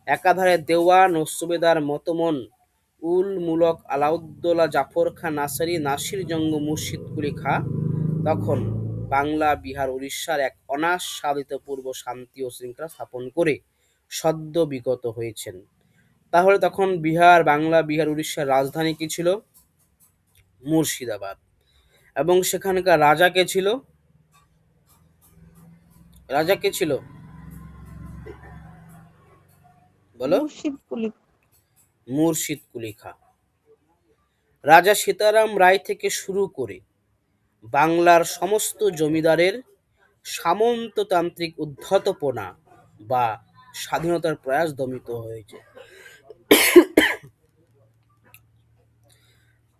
একাধারে দেওয়ান ও সুবেদার মতমন উল মুলক আলাউদ্দৌলা জাফর খাঁ নাসারি নাসির জঙ্গ মুর্শিদ কুলি খাঁ তখন বাংলা বিহার উড়িষ্যার এক অনাস্বাদিত পূর্ব শান্তি ও শৃঙ্খলা স্থাপন করে সদ্য বিগত হয়েছেন। তাহলে তখন বাংলা বিহার উড়িষ্যার রাজধানী কি ছিল? মুর্শিদাবাদ। এবং সেখানকার রাজা কে ছিল? রাজা কে ছিল বলো? মুর্শিদ কুলি খাঁ। রাজা সীতারাম রায় থেকে শুরু করে বাংলার সমস্ত জমিদারের সামন্ততান্ত্রিক উদ্ধতপনা বা স্বাধীনতার প্রয়াস দমিত হয়েছে।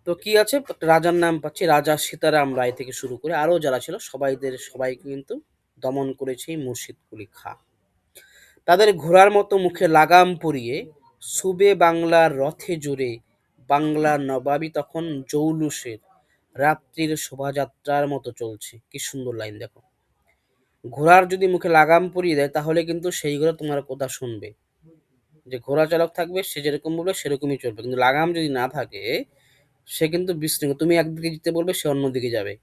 তো কি আছে, রাজার নাম পাচ্ছি রাজা সীতারাম রায় থেকে শুরু করে আরো যারা ছিল সবাইকে কিন্তু দমন করেছে এই মুর্শিদ কুলি খাঁ। তাদের ঘোড়ার মতো মুখে লাগাম পরিয়ে সুবে বাংলার রথে জুড়ে বাংলার নবাবী তখন জৌলুসের রাত্রির শোভাযাত্রার মতো চলছে। কি সুন্দর লাইন দেখো, ঘোড়ার যদি মুখে লাগাম পরিয়ে দেয় তাহলে কিন্তু সেই ঘোড়া তোমার কথা শুনবে, যে ঘোড়া চালক থাকবে সে যেরকম বলবে সেরকমই চলবে, কিন্তু লাগাম যদি না থাকে সে কিন্তু বিশৃঙ্খল, তুমি একদিকে যেতে বলবে সে অন্যদিকে যাবে।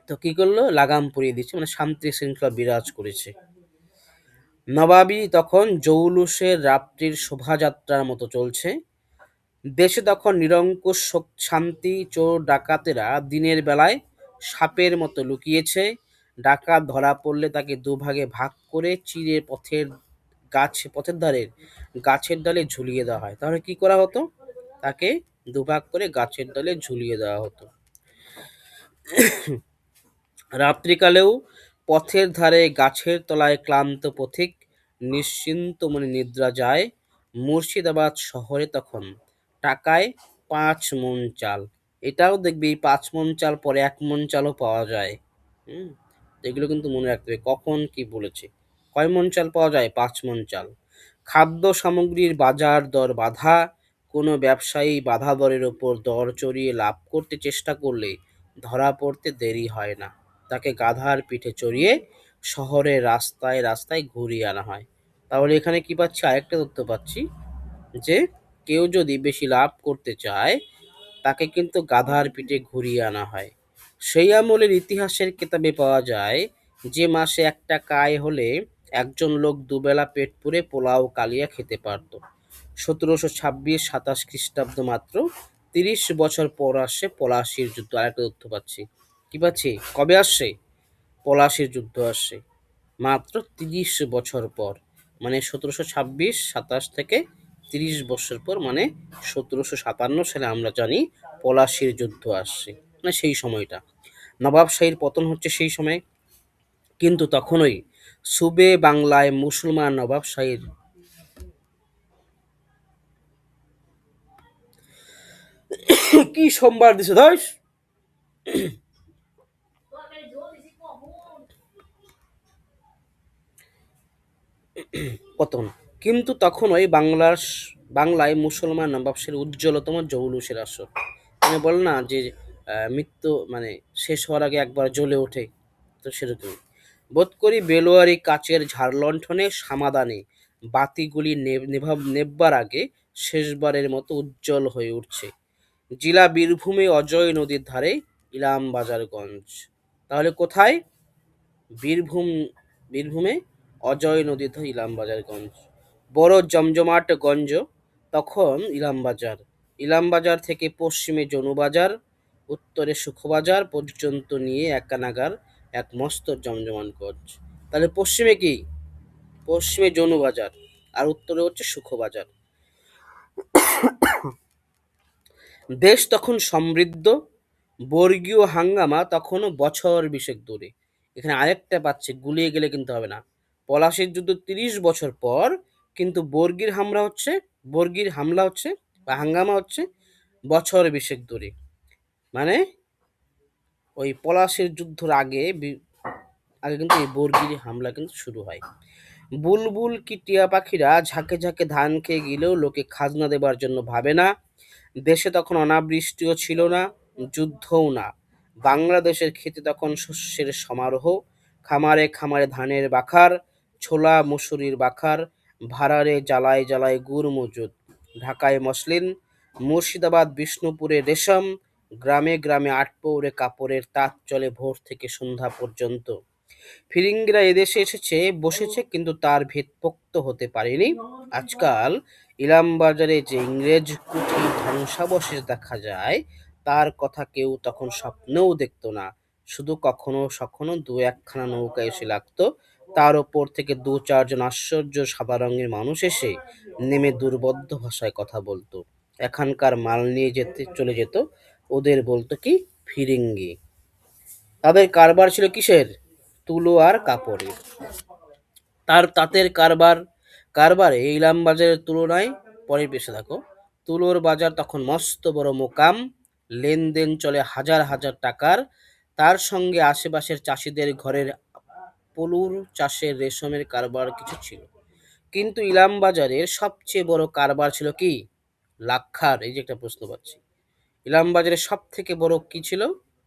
তো কি করলো, লাগাম পরিয়ে দিচ্ছে, মানে শান্তি শৃঙ্খলা বিরাজ করেছে। নবাবী তখন জৌলুসের রাত্রির শোভাযাত্রার মতো চলছে। দেশে তখন নিরঙ্কুশ শান্তি, চোর ডাকাতেরা দিনের বেলায় সাপের মতো লুকিয়েছে। ডাকাত ধরা পড়লে তাকে দুভাগে ভাগ করে চিরে পথের ধারের গাছের ডালে ঝুলিয়ে দেওয়া হয়। তাহলে কি করা হতো, তাকে দুভাগ করে গাছের ডালে ঝুলিয়ে দেওয়া হতো। রাত্রিকালেও পথের ধারে গাছের তলায় ক্লান্ত পথিক নিশ্চিন্ত মনে নিদ্রা যায়। মুর্শিদাবাদ শহরে তখন টাকায় 5 মণ চাল, এটাও দেখবি 5 মণ চাল পরে 1 মণ চালও পাওয়া যায়। হুম, এগুলো কিন্তু মনে রাখতে হবে কখন কি বলেছে। কয় মণ চাল পাওয়া যায়? 5 মণ চাল। খাদ্য সামগ্রীর বাজার দর বাঁধা, কোনো ব্যবসায়ী বাঁধা দরের ওপর দর চড়িয়ে লাভ করতে চেষ্টা করলে ধরা পড়তে দেরি হয় না, তাকে গাধার পিঠে চড়িয়ে শহরের রাস্তায় রাস্তায় ঘুরিয়ে আনা হয়। তাহলে এখানে কি পাচ্ছি, আরেকটা তথ্য পাচ্ছি, যে কেউ যদি বেশি লাভ করতে চায় তাকে কিন্তু গাধার পিঠে ঘুরিয়ে আনা হয়। সেই আমলের ইতিহাসের কেতাবে পাওয়া যায় যে মাসে 1 টাকা আয় হলে একজন লোক দুবেলা পেট পুরে পোলাও কালিয়া খেতে পারত। 1726-27 খ্রিস্টাব্দ, মাত্র 30 বছর পর আসছে পলাশীর যুদ্ধ। আরেকটা তথ্য পাচ্ছি, কি পাচ্ছি, কবে আসছে? পলাশীর যুদ্ধ আসছে মাত্র 30 বছর পর, মানে 1726-27 থেকে 30 বছর পর, মানে 1757 সালে আমরা জানি পলাশীর যুদ্ধ আসছে, মানে সেই সময়টা নবাবশাহীর পতন হচ্ছে সেই সময়। কিন্তু তখনই সুবে বাংলায় মুসলমান নবাবশাহীর কি সোমবার দিছে ধস পতন, কিন্তু তখনই বাংলায় মুসলমান নবাবশাহীর উজ্জ্বলতম জৌলুসের আসর। মানে বল না যে মৃত্যু মানে শেষ হওয়ার আগে একবার জ্বলে ওঠে, তো সেরকম বোধ করি বেলোয়ারি কাচের ঝাড়লণ্ঠনে সামাদানে বাতিগুলি নেববার আগে শেষবারের মতো উজ্জ্বল হয়ে উঠছে। জেলা বীরভূমে অজয় নদীর ধারে ইলামবাজারগঞ্জ। তাহলে কোথায়? বীরভূম, বীরভূমে অজয় নদীর ধারে ইলামবাজারগঞ্জ। বড় জমজমাট গঞ্জ তখন ইলামবাজার। ইলামবাজার থেকে পশ্চিমে জনুবাজার, উত্তরে সুখবাজার পর্যন্ত নিয়ে একানাগার এক মস্ত জমজমাট গঞ্জ। তাহলে পশ্চিমে কি? পশ্চিমে জনুবাজার আর উত্তরে হচ্ছে সুখবাজার। দেশ তখন সমৃদ্ধ, বর্গীয় হাঙ্গামা তখনও বছর বিশেক দূরে। এখানে আরেকটা পাচ্ছে, গুলিয়ে গেলে কিন্তু হবে না। পলাশির যুদ্ধ ৩০ বছর পর, কিন্তু বর্গীর হামলা হচ্ছে বা হাঙ্গামা হচ্ছে বছর বিশেক দূরে। মানে ওই পলাশির যুদ্ধর আগে কিন্তু এই বর্গির হামলা কিন্তু শুরু হয়। বুলবুল কি টিয়া পাখিরা ঝাঁকে ঝাঁকে ধান খেয়ে গেলেও লোকে খাজনা দেবার জন্য ভাবে না। দেশে তখন অনাবৃষ্টিও ছিল না, যুদ্ধও না। বাংলাদেশের ক্ষেতে তখন শস্যের সমারোহ, খামারে খামারে ধানের বাখার, ছোলা মসুরির বাখার, ভাড়ারে জ্বালায় জ্বালায় গুড় মজুদ। ঢাকায় মসলিন, মুর্শিদাবাদ বিষ্ণুপুরে রেশম, গ্রামে গ্রামে আটপৌরে কাপড়ের তাঁত চলে ভোর থেকে সন্ধ্যা পর্যন্ত। ফিরিঙ্গিরা এদেশে এসেছে, বসেছে, কিন্তু তার ভেদ পোক্ত হতে পারেনি। আজকাল ইলামবাজারে যে ইংরেজ কুঠির ধ্বংসাবশেষ দেখা যায়, তার কথা কেউ তখন স্বপ্নেও দেখত না। শুধু কখনো সখনো দু একখানা নৌকা এসে লাগতো, তার ওপর থেকে দু চারজন আশ্চর্য সাদা রঙের মানুষ এসে নেমে দুর্বোধ্য ভাষায় কথা বলতো। এখানকার মাল নিয়ে চলে যেত, ওদের বলতো কি ফিরিঙ্গি। তাদের কারবার ছিল কিসের? তুলো আর কাপড়ের। তাঁতের কারবারে ইলামবাজারের তুলনায়, পরের পেশে দেখো, তুলোর বাজার তখন মস্ত বড় মোকাম, লেনদেন চলে হাজার হাজার টাকার। তার সঙ্গে আশেপাশের চাষিদের ঘরের পলুর চাষের রেশমের কারবার কিছু ছিল। কিন্তু ইলামবাজারের সবচেয়ে বড় কারবার ছিল কি? লাক্ষার। এই যে একটা প্রশ্ন পাচ্ছি, ইলামবাজারের সব থেকে বড় কি ছিল?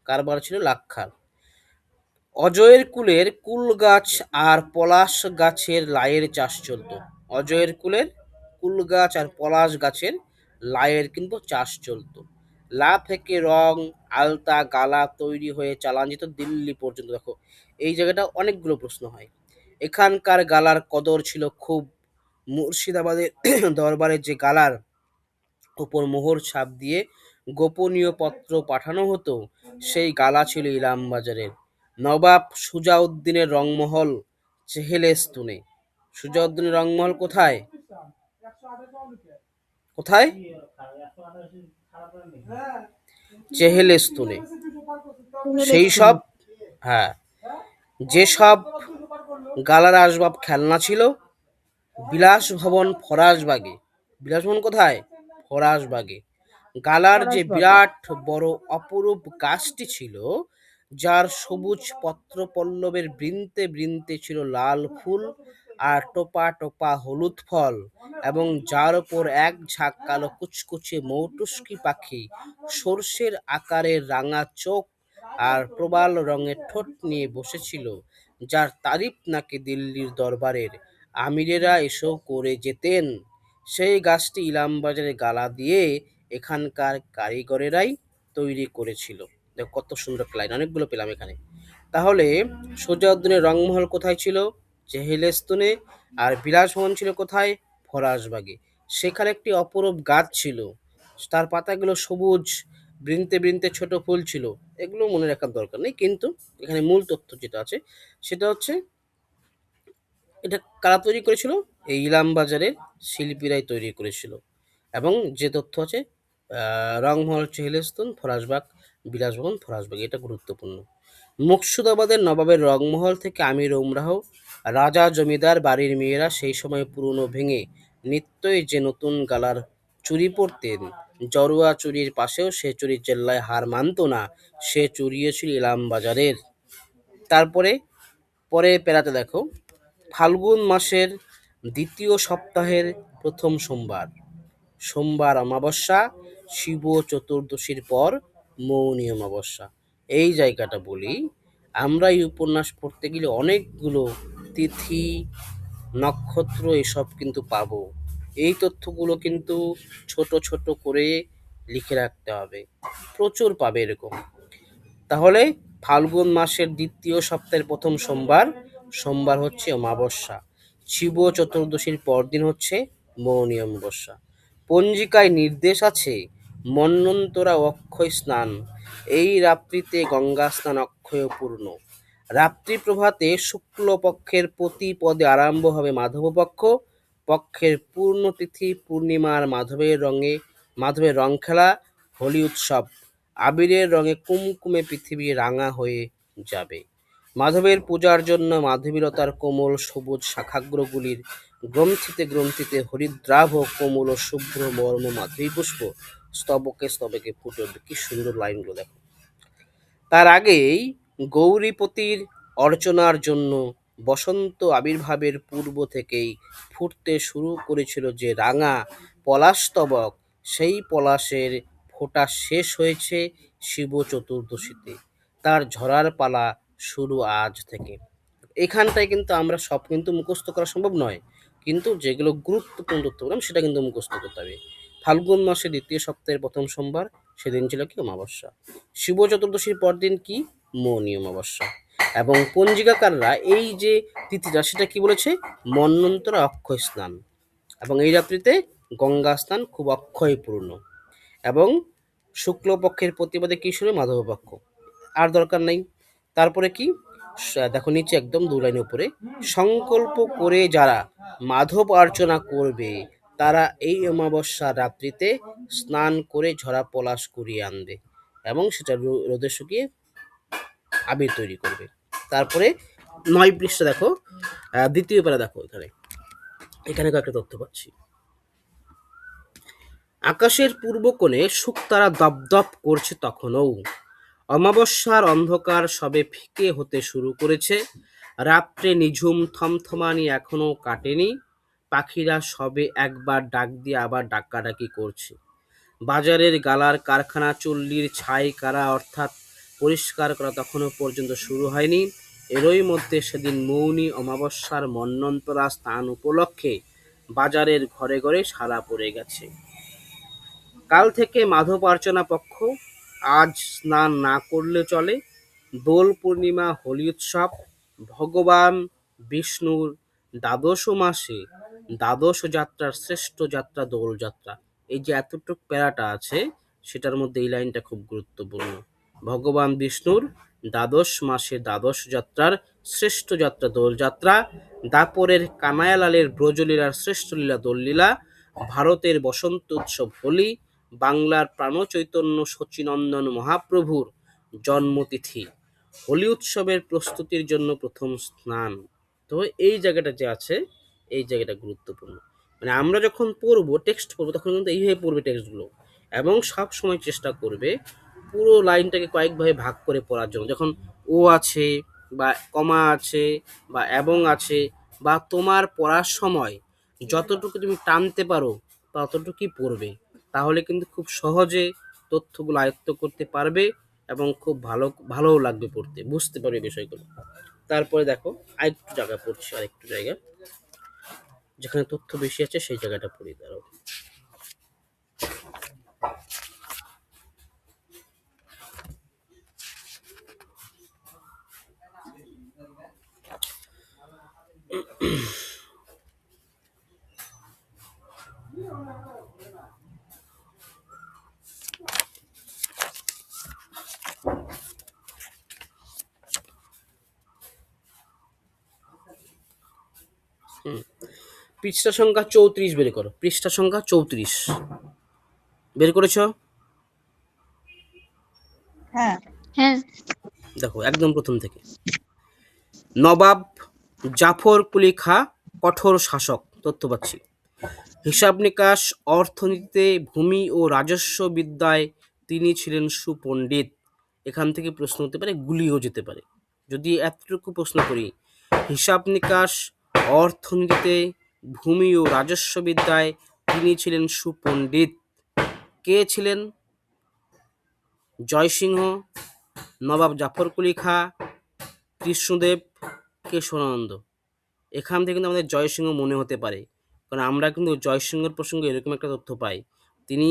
কারবার ছিল লাক্ষার। অজয়ের কুলের কুল গাছ আর পলাশ গাছের লাইয়ের চাষ চলত। অজয়ের কুলের কুল গাছ আর পলাশ গাছের লাইয়ের কিন্তু চাষ চলত। লা থেকে রং, আলতা, গালা তৈরি হয়ে চালান যেত দিল্লি পর্যন্ত। দেখো, এই জায়গাটা অনেকগুলো প্রশ্ন হয়। এখানকার গালার কদর ছিল খুব। মুর্শিদাবাদের দরবারের যে গালার উপর মোহর ছাপ দিয়ে গোপনীয় পত্র পাঠানো হতো, সেই গালা ছিল ইলামবাজারের। নবাব সুজাউদ্দিনের রংমহল চেহেলেস্তুনে। সুজাউদ্দিনের রংমহল কোথায়? কোথায়? চেহেলেস্তুনে। সেই সব, হ্যাঁ, যেসব গালার আসবাব খেলনা ছিল, বিলাস ভবন ফরাসবাগে। বিলাস ভবন কোথায়? ফরাসবাগে। গালার যে বিরাট বড় অপরূপ গাছটি ছিল, যার সবুজ পত্র পল্লবের বৃন্তে বৃন্তে ছিল লাল ফুল আর টোপা টোপা হলুদ ফল, এবং যার ওপর এক ঝাঁক কালো কুচকুচে মৌটুস্কি পাখি সর্ষের আকারের রাঙা চোখ আর প্রবাল রঙের ঠোঁট নিয়ে বসেছিল, যার তারিফ নাকি দিল্লির দরবারের আমিরেরা এসেও করে যেতেন, সেই গাছটি ইলামবাজারের গালা দিয়ে এখানকার কারিগরেরাই তৈরি করেছিল। দেখো কত সুন্দর লাইন, অনেকগুলো পেলাম এখানে। তাহলে সুজাউদ্দিনের রংমহল কোথায় ছিল? চেহেলেস্তুনে। আর বিলাসভবন ছিল কোথায়? ফরাসবাগে। সেখানে একটি অপরূপ গাছ ছিল, তার পাতাগুলো সবুজ, বৃন্তে বৃন্তে ছোট ফুল ছিল। এগুলো মনে রাখার দরকার নেই, কিন্তু এখানে মূল তথ্য যেটা আছে সেটা হচ্ছে, এটা কারা তৈরি করেছিল? এই ইলামবাজারের শিল্পীরাই তৈরি করেছিল। এবং যে তথ্য আছে, রংমহল চেহেলেস্তুন, ফরাসবাগ, বিলাসভবন ফরাসবাগ, এটা গুরুত্বপূর্ণ। মুর্শিদাবাদের নবাবের রংমহল থেকে আমির উমরাহ, রাজা জমিদার বাড়ির মেয়েরা সেই সময় পুরনো ভেঙে নিত্যই যে নতুন গালার চুড়ি পরতেন, জড়ুয়া চুরির পাশেও সে চুরির জেল্লায় হার মানত না, সে চুরিও ছিল ইলামবাজারের। তারপরে পরে পেরাতে দেখো, ফাল্গুন মাসের দ্বিতীয় সপ্তাহের প্রথম সোমবার অমাবস্যা, শিব চতুর্দশীর পর মৌনী অমাবস্যা। এই জায়গাটা বলি, আমরা এই উপন্যাস পড়তে গেলে অনেকগুলো তিথি, নক্ষত্র এসব কিন্তু পাবো। এই তথ্যগুলো কিন্তু ছোট ছোট করে লিখে রাখতে হবে, প্রচুর পাবে এরকম। তাহলে ফাল্গুন মাসের দ্বিতীয় সপ্তাহের প্রথম সোমবার হচ্ছে অমাবস্যা। শিব চতুর্দশীর পরদিন হচ্ছে মৌনী অমাবস্যা। পঞ্জিকায় নির্দেশ আছে মন্বন্তরা অক্ষয় স্নান, এই রাত্রিতে গঙ্গা স্নান অক্ষয় পূর্ণ। রাত্রি প্রভাতে শুক্লপক্ষের প্রতিপদে আরম্ভ হবে মাধবপক্ষ। পক্ষের পূর্ণ তিথি পূর্ণিমার মাধবের রং খেলা হোলি উৎসব, আবিরের রঙে কুমকুমে পৃথিবী রাঙা হয়ে যাবে। মাধবের পূজার জন্য মাধবীলতার কোমল সবুজ শাখাগ্রগুলির গ্রন্থিতে গ্রন্থিতে হরিদ্রাভ কোমল ও শুভ্র মর্ম মাধবী পুষ্প স্তবকে স্তবকে ফুটে উঠবে। কি সুন্দর লাইনগুলো দেখো। তার আগেই গৌরীপতির অর্চনার জন্য বসন্ত আবির্ভাবের পূর্ব থেকেই ফুটতে শুরু করেছিল যে রাঙা পলাশস্তবক, সেই পলাশের ফোঁটা শেষ হয়েছে শিব চতুর্দশীতে। তার ঝরার পালা শুরু আজ থেকে। এখানটায় কিন্তু আমরা সব কিন্তু মুখস্থ করা সম্ভব নয়, কিন্তু যেগুলো গুরুত্বপূর্ণ তথ্য বললাম সেটা কিন্তু মুখস্থ করতে হবে। ফাল্গুন মাসের দ্বিতীয় সপ্তাহের প্রথম সোমবার, সেদিন ছিল কি অমাবস্যা। শিব চতুর্দশীর পরদিন কি মৌনী অমাবস্যা। এবং পঞ্জিকাকাররা এই যে তিথিটা সেটা কি বলেছে, মন্বন্তর অক্ষয় স্নান, এবং এই রাত্রিতে গঙ্গা স্নান খুব অক্ষয়পূর্ণ। এবং শুক্লপক্ষের প্রতিবাদে কি শুরু, মাধবপক্ষ, আর দরকার নেই। তারপরে কি, দেখো নিচে একদম দু লাইন উপরে, সংকল্প করে যারা মাধব অর্চনা করবে তারা এই অমাবস্যা রাত্রিতে স্নান করে ঝরা পলাশ কুড়িয়ে আনবে এবং সেটা রোদে শুকিয়ে আবির তৈরি করবে। তারপরে 9 পৃষ্ঠা দেখো, দ্বিতীয় পারা দেখো, এখানে কয়েকটা তথ্য পাচ্ছি। আকাশের পূর্ব কোণে শুকতারা দপদপ করছে তখনও। অমাবস্যার অন্ধকার সবে ফিকে হতে শুরু করেছে। রাত্রে নিঝুম থমথমানি এখনো কাটেনি। পাখিরা সবে একবার ডাক দিয়ে আবার ডাকাডাকি করছে। বাজারের গালার কারখানা চুল্লির ছাই কারা অর্থাৎ পরিষ্কার করা তখনও পর্যন্ত শুরু হয়নি। এরই মধ্যে সেদিন মৌনী অমাবস্যার মন্বন্তরা স্নান উপলক্ষে বাজারের ঘরে ঘরে সাড়া পড়ে গেছে। কাল থেকে মাধব অর্চনা পক্ষ, আজ স্নান না করলে চলে। দোল পূর্ণিমা হোলি উৎসব, ভগবান বিষ্ণুর দ্বাদশ মাসে দ্বাদশ যাত্রার শ্রেষ্ঠ যাত্রা দোল যাত্রা। এই যে এতটুকু প্যারাটা আছে সেটার মধ্যে এই লাইনটা খুব গুরুত্বপূর্ণ। ভগবান বিষ্ণুর দ্বাদশ মাসে দ্বাদশ যাত্রার শ্রেষ্ঠ যাত্রা দোল যাত্রা, দাপরের কানায়ালালের ব্রজলীলার শ্রেষ্ঠ লীলা দোললীলা, ভারতের বসন্ত উৎসব হোলি, বাংলার প্রাণচৈতন্য শচীনন্দন মহাপ্রভুর জন্মতিথি। হোলি উৎসবের প্রস্তুতির জন্য প্রথম স্নান। তো এই জায়গাটা যে আছে, এই জায়গাটা গুরুত্বপূর্ণ। মানে আমরা যখন পড়বো, টেক্সট পড়বো, তখন কিন্তু এইভাবে পড়বে টেক্সটগুলো, এবং সব সময় চেষ্টা করবে পুরো লাইনটাকে কয়েকভাবে ভাগ করে পড়ার জন্য। যখন ও আছে বা কমা আছে বা এবং আছে, বা তোমার পড়ার সময় যতটুকু তুমি টানতে পারো ততটুকুই পড়বে, তাহলে কিন্তু খুব সহজে তথ্যগুলো আয়ত্ত করতে পারবে এবং খুব ভালোও লাগবে পড়তে, বুঝতে পারবে বিষয়গুলো। তারপরে দেখো আরেকটু জায়গা পড়ছি, আরেকটু জায়গা যেখানে তথ্য বেশি আছে সেই জায়গাটা পড়ি। দাঁড়াও, পৃষ্ঠা সংখ্যা 34 বের করো। পৃষ্ঠা সংখ্যা 34 বের করেছো? হ্যাঁ। হ্যাঁ দেখো একদম প্রথম থেকে, নবাব জাফর কুলি খাঁ কঠোর শাসক। তথ্য পাচ্ছি, হিসাব নিকাশ অর্থনীতিতে ভূমি ও রাজস্ব বিদ্যায় তিনি ছিলেন সুপণ্ডিত। এখান থেকে প্রশ্ন হতে পারে, গুলিও যেতে পারে। যদি এতটুকু প্রশ্ন করি, হিসাব নিকাশ অর্থনীতিতে ভূমি ও রাজস্ব বিদ্যায় তিনি ছিলেন সুপণ্ডিত। কে ছিলেন? জয়সিংহ, নবাব জাফর কুলি খাঁ, কৃষ্ণদেব, কেশবানন্দ। এখান থেকে কিন্তু আমাদের জয়সিংহ মনে হতে পারে, কারণ আমরা কিন্তু জয়সিংহের প্রসঙ্গে এরকম একটা তথ্য পাই, তিনি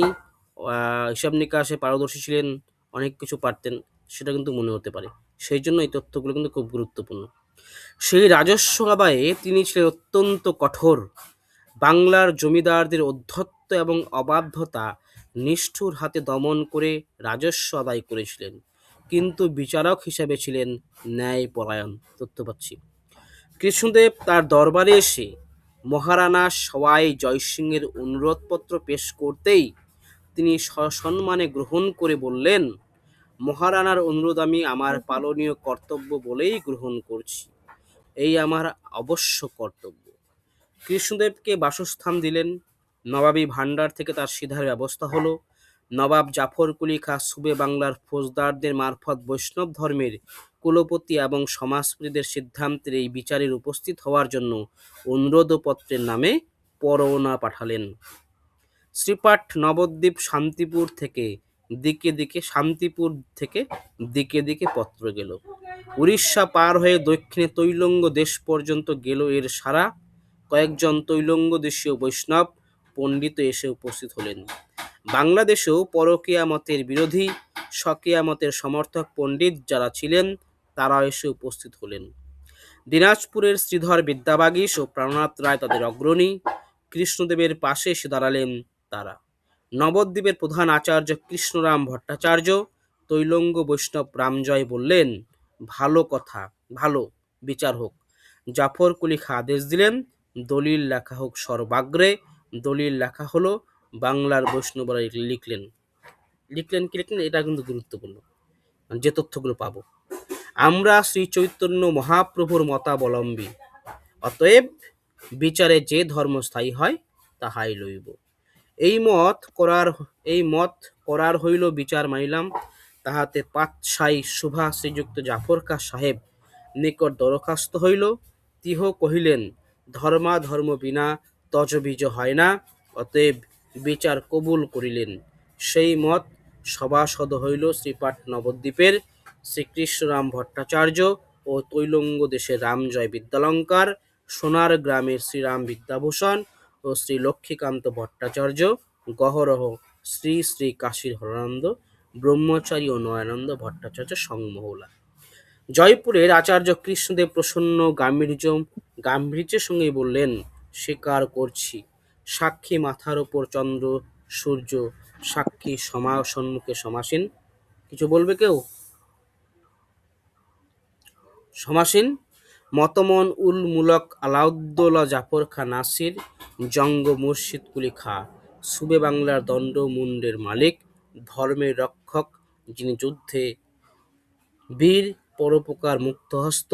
হিসাব নিকাশে পারদর্শী ছিলেন, অনেক কিছু পারতেন, সেটা কিন্তু মনে হতে পারে। সেই জন্য এই তথ্যগুলো কিন্তু খুব গুরুত্বপূর্ণ। সেই রাজস্ব আদায়ে তিনি ছিলেন অত্যন্ত কঠোর। বাংলার জমিদারদের অধ্যত্ব এবং অবাধ্যতা নিষ্ঠুর হাতে দমন করে রাজস্ব আদায় করেছিলেন, কিন্তু বিচারক হিসাবে ছিলেন ন্যায়পরায়ণ। তথ্য পাচ্ছি, কৃষ্ণদেব তার দরবারে এসে মহারানা সওয়াই জয়সিংহের অনুরোধপত্র পেশ করতেই তিনি সসম্মানে গ্রহণ করে বললেন, মহারানার অনুরোধ আমি আমার পালনীয় কর্তব্য বলেই গ্রহণ করছি। এই আমার অবশ্য কর্তব্য। কৃষ্ণদেবকে বাসস্থান দিলেন। নবাবী ভাণ্ডার থেকে তার সিধার ব্যবস্থা হলো। নবাব জাফর কুলি খাঁ সুবে বাংলার ফৌজদারদের মারফত বৈষ্ণব ধর্মের কুলপতি এবং সমাজপতিদের সিদ্ধান্তের এই বিচারের উপস্থিত হওয়ার জন্য অনুরোধপত্রের নামে পরোয়ানা পাঠালেন। শ্রীপাঠ নবদ্বীপ শান্তিপুর থেকে দিকে দিকে পত্র গেল। উড়িষ্যা পার হয়ে দক্ষিণে তৈলঙ্গ দেশ পর্যন্ত গেল এর সারা। কয়েকজন তৈলঙ্গ দেশীয় বৈষ্ণব পণ্ডিত এসে উপস্থিত হলেন। বাংলাদেশেও পরকীয়া মতের বিরোধী, স্বকীয়া মতের সমর্থক পণ্ডিত যারা ছিলেন তারা এসে উপস্থিত হলেন। দিনাজপুরের শ্রীধর বিদ্যাবাগীশ ও প্রাণনাথ রায় তাদের অগ্রণী। কৃষ্ণদেবের পাশে এসে দাঁড়ালেন তারা। নবদ্বীপের প্রধান আচার্য কৃষ্ণরাম ভট্টাচার্য তৈলঙ্গ বৈষ্ণব রামজয় বললেন, ভালো কথা, ভালো, বিচার হোক। জাফর কুলি খাঁ আদেশ দিলেন, দলিল লেখা হোক সর্বাগ্রে। দলিল লেখা হলো। বাংলার বৈষ্ণবরা লিখলেন কি লিখলেন এটা কিন্তু গুরুত্বপূর্ণ, যে তথ্যগুলো পাবো। আমরা শ্রী চৈতন্য মহাপ্রভুর মতাবলম্বী, অতএব বিচারে যে ধর্ম স্থায়ী হয় তাহাই লইব। এই মত করার হইল বিচার মানিলাম। তাহাতে পাতশাহী শুভা শ্রীযুক্ত জাফর খাঁ সাহেব নিকট দরখাস্ত হইল। তিহ কহিলেন, ধর্মাধর্ম বিনা তজবিজ হয় না, অতএব বিচার কবুল করিলেন। সেই মত সভাসদ হইল শ্রীপাঠ নবদ্বীপের শ্রীকৃষ্ণরাম ভট্টাচার্য ও তৈলঙ্গ দেশের রামজয় বিদ্যালঙ্কার, সোনার গ্রামের শ্রীরাম বিদ্যাভূষণ ও শ্রী লক্ষ্মীকান্ত ভট্টাচার্য, গহরহ শ্রী শ্রী কাশীর হরানন্দ ব্রহ্মচারী ও নয়ানন্দ ভট্টাচার্য সংমহলা। জয়পুরের আচার্য কৃষ্ণদেব প্রসন্ন গাম্ভীর্যের সঙ্গে বললেন, স্বীকার করছি। সাক্ষী মাথার ওপর চন্দ্র সূর্য, সাক্ষী সম্মুখে সমাসীন। কিছু বলবে কেউ? সমাসীন মতমন উল মুলক আলাউদ্দৌলা জাফর খাঁ নাসির জঙ্গ মুর্শিদ কুলি খাঁ সুবে বাংলার দণ্ড মুন্ডের মালিক, ধর্মের রক্ষক, যিনি যুদ্ধে বীর, পরোপকার মুক্তহস্ত,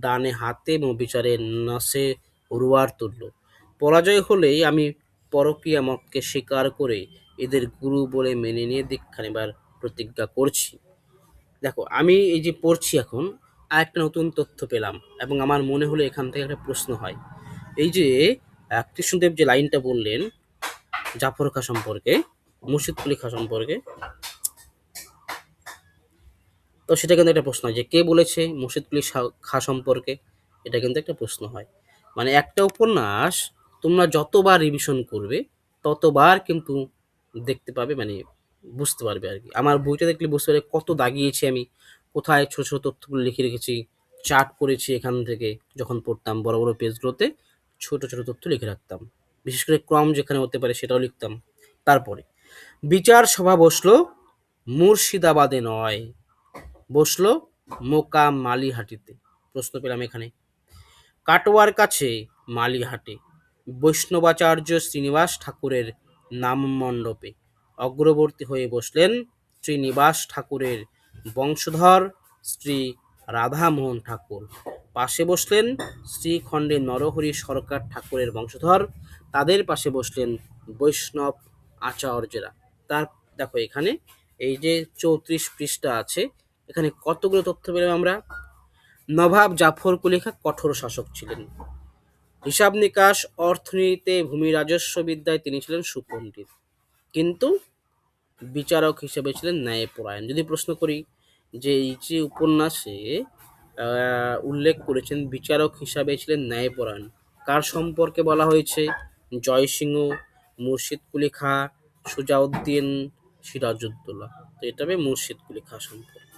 দানে হাতে এবং বিচারে নাসে রুয়ার তুল্য। পরাজয় হলেই আমি পরকীয়া মতকে স্বীকার করে এদের গুরু বলে মেনে নিয়ে দীক্ষা নেবার প্রতিজ্ঞা করছি। দেখো, আমি এই যে পড়ছি এখন আরেকটা নতুন তথ্য পেলাম এবং আমার মনে হলো এখান থেকে একটা প্রশ্ন হয়। এই যে কৃষ্ণদেব যে লাইনটা বললেন জাফর খাঁ সম্পর্কে, মুর্শিদ কুলি খাঁ সম্পর্কে, তো সেটা কিন্তু একটা প্রশ্ন হয় যে কে বলেছে মুর্শিদ কুলি খাঁ সম্পর্কে, এটা কিন্তু একটা প্রশ্ন হয়। মানে একটা উপন্যাস তোমরা যতবার রিভিশন করবে ততবার কিন্তু দেখতে পাবে, মানে বুঝতে পারবে আর কি। আমার বইটা দেখলে বুঝতে পারবে কত দাগিয়েছি আমি, কোথায় ছোট ছোট তথ্যগুলো লিখে রেখেছি, চার্ট করেছি। এখান থেকে যখন পড়তাম বড় বড় পেজগুলোতে ছোট ছোট তথ্য লিখে রাখতাম, বিশেষ করে ক্রম যেখানে হতে পারে সেটাও লিখতাম। তারপরে বিচার সভা বসলো মুর্শিদাবাদে নয়, বসলো মোকাম মালিহাটিতে। প্রশ্ন পেলাম এখানে, কাটোয়ার কাছে মালিহাটে বৈষ্ণবাচার্য শ্রীনিবাস ঠাকুরের নাম মণ্ডপে অগ্রবর্তী হয়ে বসলেন শ্রীনিবাস ঠাকুরের বংশধর শ্রী রাধামোহন ঠাকুর। পাশে বসলেন শ্রীখণ্ডের নরহরি সরকার ঠাকুরের বংশধর। তাদের পাশে বসলেন বৈষ্ণব আচার্যরা। তার দেখো এখানে এই যে 34 পৃষ্ঠা আছে, এখানে কতগুলো তথ্য পেলাম আমরা। নবাব জাফর কুলি খাঁ কঠোর শাসক ছিলেন। হিসাব নিকাশ, অর্থনীতিতে, ভূমি রাজস্ব বিদ্যায় তিনি ছিলেন সুপণ্ডিত, কিন্তু বিচারক হিসেবে ছিলেন ন্যায়পরায়ণ। যদি প্রশ্ন করি যে এই যে উপন্যাসে উল্লেখ করেছেন বিচারক হিসাবে ছিলেন ন্যায়পরায়ণ, কার সম্পর্কে বলা হয়েছে? জয়সিংহ, মুর্শিদ কুলি খাঁ, সুজাউদ্দিন, সিরাজউদ্দৌলা। তো এটা হবে মুর্শিদ কুলি খাঁ সম্পর্কে।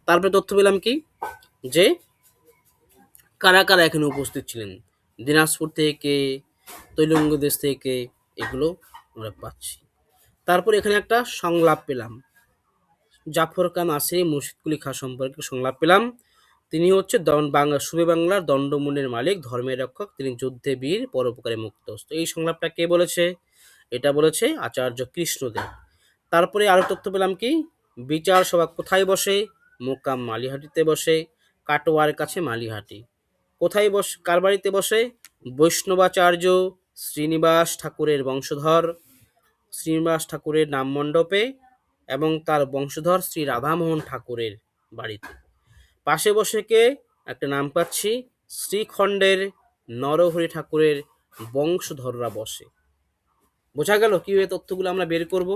তারপরে তথ্য পেলাম কি, যে কারা কারা এখানে উপস্থিত ছিলেন, দিনাজপুর থেকে, তৈলঙ্গ দেশ থেকে, এগুলো আমরা পাচ্ছি। তারপর এখানে একটা সংলাপ পেলাম, জাফর খাঁ নাসির মুর্শিদ কুলি খাঁ সম্পর্কে সংলাপ পেলাম। তিনি হচ্ছে সুবে বাংলার দণ্ডমুন্ডের মালিক, ধর্মের রক্ষক, তিনি যুদ্ধে বীর, পরোপকারে মুক্তহস্ত। এই সংলাপটা কে বলেছে? এটা বলেছে আচার্য কৃষ্ণদেব। তারপরে আরো তথ্য পেলাম কি, বিচার সভা কোথায় বসে, মোকাম মালিহাটিতে বসে, কাটোয়ার কাছে মালিহাটি। কোথায় কার বাড়িতে বসে, বৈষ্ণবাচার্য শ্রীনিবাস ঠাকুরের বংশধর শ্রীনিবাস ঠাকুরের নাম মণ্ডপে এবং তার বংশধর শ্রী রাধামোহন ঠাকুরের বাড়িতে। পাশে বসে কে, একটা নাম পাচ্ছি, শ্রীখণ্ডের নরহরি ঠাকুরের বংশধররা বসে। বোঝা গেল কিভাবে তথ্যগুলো আমরা বের করব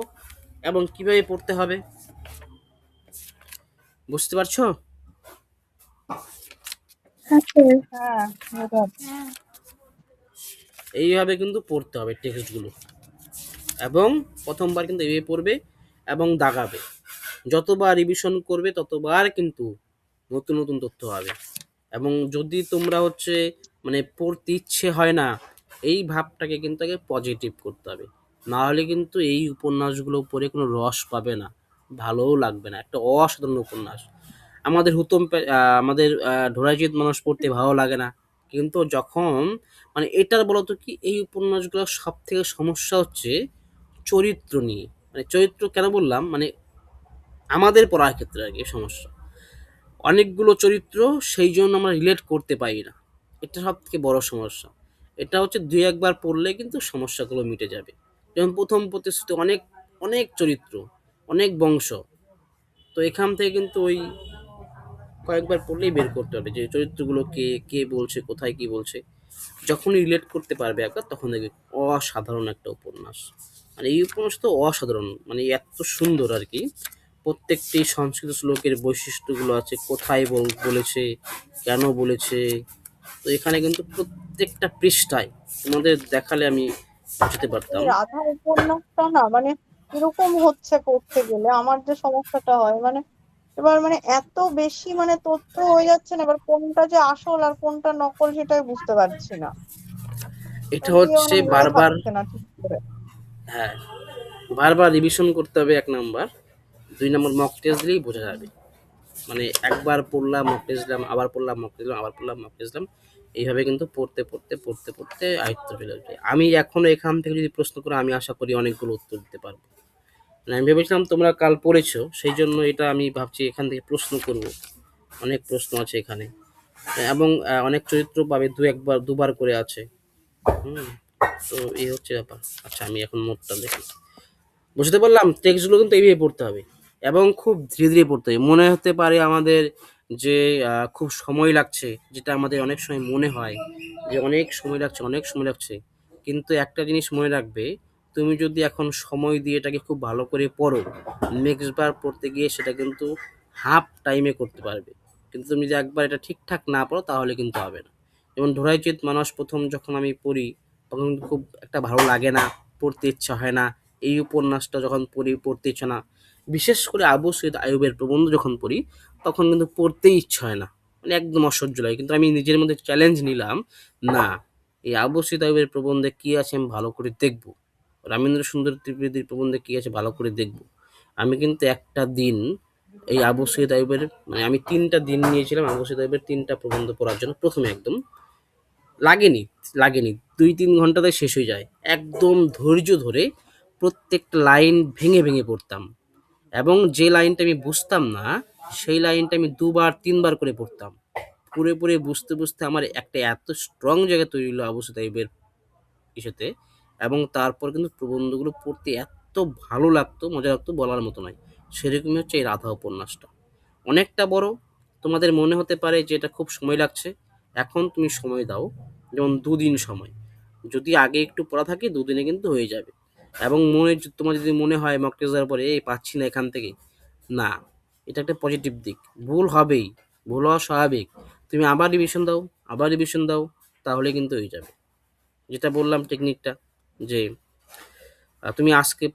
এবং কিভাবে পড়তে হবে, বুঝতে পারছো? হ্যাঁ স্যার। হ্যাঁ বোঝা যাচ্ছে। এইভাবে কিন্তু পড়তে হবে টেক্সটগুলো, এবং প্রথমবার কিন্তু এইভাবে পড়বে এবং দাগাবে। যতবার রিভিশন করবে ততবার কিন্তু নতুন নতুন তথ্য হবে। এবং যদি তোমরা মানে পড়তে ইচ্ছে হয় না, এই ভাবটাকে কিন্তু আগে পজিটিভ করতে হবে, না হলে কিন্তু এই উপন্যাসগুলো পড়ে কোনো রস পাবে না, ভালোও লাগবে না। একটা অসাধারণ উপন্যাস। আমাদের আমাদের ঢোড়াইচিত মানুষ পড়তে ভালো লাগে না, কিন্তু যখন মানে এটার বলতো কি, এই উপন্যাসগুলোর সব থেকে সমস্যা হচ্ছে চরিত্র নিয়ে। মানে চরিত্র কেন বললাম, মানে আমাদের পড়ার ক্ষেত্রে আর কি সমস্যা, অনেকগুলো চরিত্র, সেই জন্য আমরা রিলেট করতে পারি না। এটা সব থেকে বড় সমস্যা। এটা দুই একবার পড়লে কিন্তু সমস্যাগুলো মিটে যাবে। যেমন প্রথম প্রতিশ্রুতি, অনেক অনেক চরিত্র, অনেক বংশ, তো এখান থেকে কিন্তু ওই কয়েকবার পড়লেই বের করতে হবে যে চরিত্রগুলো কে কে বলছে, কোথায় কি বলছে। যখনই রিলেট করতে পারবে একবার, তখন দেখবে অসাধারণ একটা উপন্যাস। মানে এই উপন্যাস তো অসাধারণ, মানে এত সুন্দর আর কি। প্রত্যেকটি সংস্কৃত শ্লোকের বৈশিষ্ট্যগুলো আছে, কোথায় বলেছে, কেন বলেছে। তো এখানে কিন্তু প্রত্যেকটা পৃষ্ঠায় তোমাদের দেখালে আমি বুঝতে পারতাম। এই রাধা উপন্যাসটা না মানে এরকম হচ্ছে পড়তে গেলে আমার যে সমস্যাটা হয়, মানে এবার মানে এত বেশি মানে তথ্য হয়ে যাচ্ছে না, এবার কোনটা যে আসল আর কোনটা নকল সেটাই বুঝতে পারছি না। এটা দিয়ে মানে মনে বারবার, থাকছে না ঠিক করে। হ্যাঁ, বারবার রিভিশন করতে হবে 1 নাম্বার। 2 নাম্বার মক টেস্ট দিলেই বোঝা যাবে। মানে একবার পড়লাম, মক টেস্ট দিলাম, আবার পড়লাম, মক টেস্ট দিলাম, আবার পড়লাম, মক টেস্ট দিলাম। এইভাবে কিন্তু পড়তে পড়তে পড়তে পড়তে আয়ত্ত চলে আসবে। আমি এখনো এখান থেকে যদি প্রশ্ন করে, আমি আশা করি অনেকগুলো উত্তর দিতে পারবো। মানে আমি ভেবেছিলাম তোমরা কাল পড়েছো, সেই জন্য এটা আমি ভাবছি এখান থেকে প্রশ্ন করব। অনেক প্রশ্ন আছে এখানে, এবং অনেক চরিত্র পাবে, দুবার করে আছে। হুম, তো এই হচ্ছে ব্যাপার। আচ্ছা, আমি এখন নোটটা দেখি। বুঝতে পারলাম টেক্সটগুলো কিন্তু এইভাবে পড়তে হবে, এবং খুব ধীরে ধীরে পড়তে হবে। মনে হতে পারে আমাদের যে খুব সময় লাগছে, যেটা আমাদের অনেক সময় মনে হয় যে অনেক সময় লাগছে, অনেক সময় লাগছে। কিন্তু একটা জিনিস মনে রাখবে, তুমি যদি এখন সময় দিয়ে এটাকে খুব ভালো করে পড়ো, নেক্সট বার পড়তে গিয়ে সেটা কিন্তু হাফ টাইমে করতে পারবে। কিন্তু তুমি যদি একবার এটা ঠিকঠাক না পড়ো, তাহলে কিন্তু হবে না। যেমন ঢোড়াইচিত মানুষ প্রথম যখন আমি পড়ি, তখন কিন্তু খুব একটা ভালো লাগে না, পড়তে ইচ্ছা হয় না। এই উপন্যাসটা যখন পড়ি, পড়তে ইচ্ছা না। বিশেষ করে আবু সৈয়দ আইয়ুবের প্রবন্ধ যখন পড়ি, তখন কিন্তু পড়তেই ইচ্ছা হয় না, মানে একদম অসহ্য লাগে। কিন্তু আমি নিজের মধ্যে চ্যালেঞ্জ নিলাম, না, এই আবু সৈয়দ আইয়ুবের প্রবন্ধে কি আছে আমি ভালো করে দেখব, রামেন্দ্র সুন্দর ত্রিবেদীর প্রবন্ধে কি আছে ভালো করে দেখব। আমি কিন্তু একটা দিন এই আবু সৈয়দ আইয়ুবের, মানে আমি 3টা দিন নিয়েছিলাম আবু সৈয়দ আইয়ুবের 3টা প্রবন্ধ পড়ার জন্য। প্রথমে একদম লাগেনি লাগেনি 2-3 ঘন্টাতে শেষ হয়ে যায়। একদম ধৈর্য ধরে প্রত্যেকটা লাইন ভেঙে ভেঙে পড়তাম, এবং যে লাইনটা আমি বুঝতাম না, সেই লাইনটা আমি 2-3 বার করে পড়তাম। পড়ে পড়ে বুঝতে বুঝতে আমার একটা এত স্ট্রং জায়গা তৈরি হলো আবু সাইবের ইসেতে। এবং তারপর কিন্তু প্রবন্ধগুলো পড়তে এত ভালো লাগতো, মজা লাগতো, বলার মতো নয়। সেরকমই এই রাধা উপন্যাসটা। অনেকটা বড়, তোমাদের মনে হতে পারে যে এটা খুব সময় লাগছে। এখন তুমি সময় দাও, যেমন 2 দিন সময়। যদি আগে একটু পড়া থাকে, 2 দিনে কিন্তু হয়ে যাবে। এবং তোমার যদি মনে হয় মক টেস্ট দেওয়ার পরে এই পাচ্ছি না এখান থেকে, না, এটা একটা পজিটিভ দিক। ভুল হবেই, ভুল হওয়া স্বাভাবিক। তুমি আবার রিভিশন দাও, আবার রিভিশন দাও, তাহলে কিন্তু হয়ে যাবে। যেটা বললাম টেকনিকটা, যে তুমি আজকে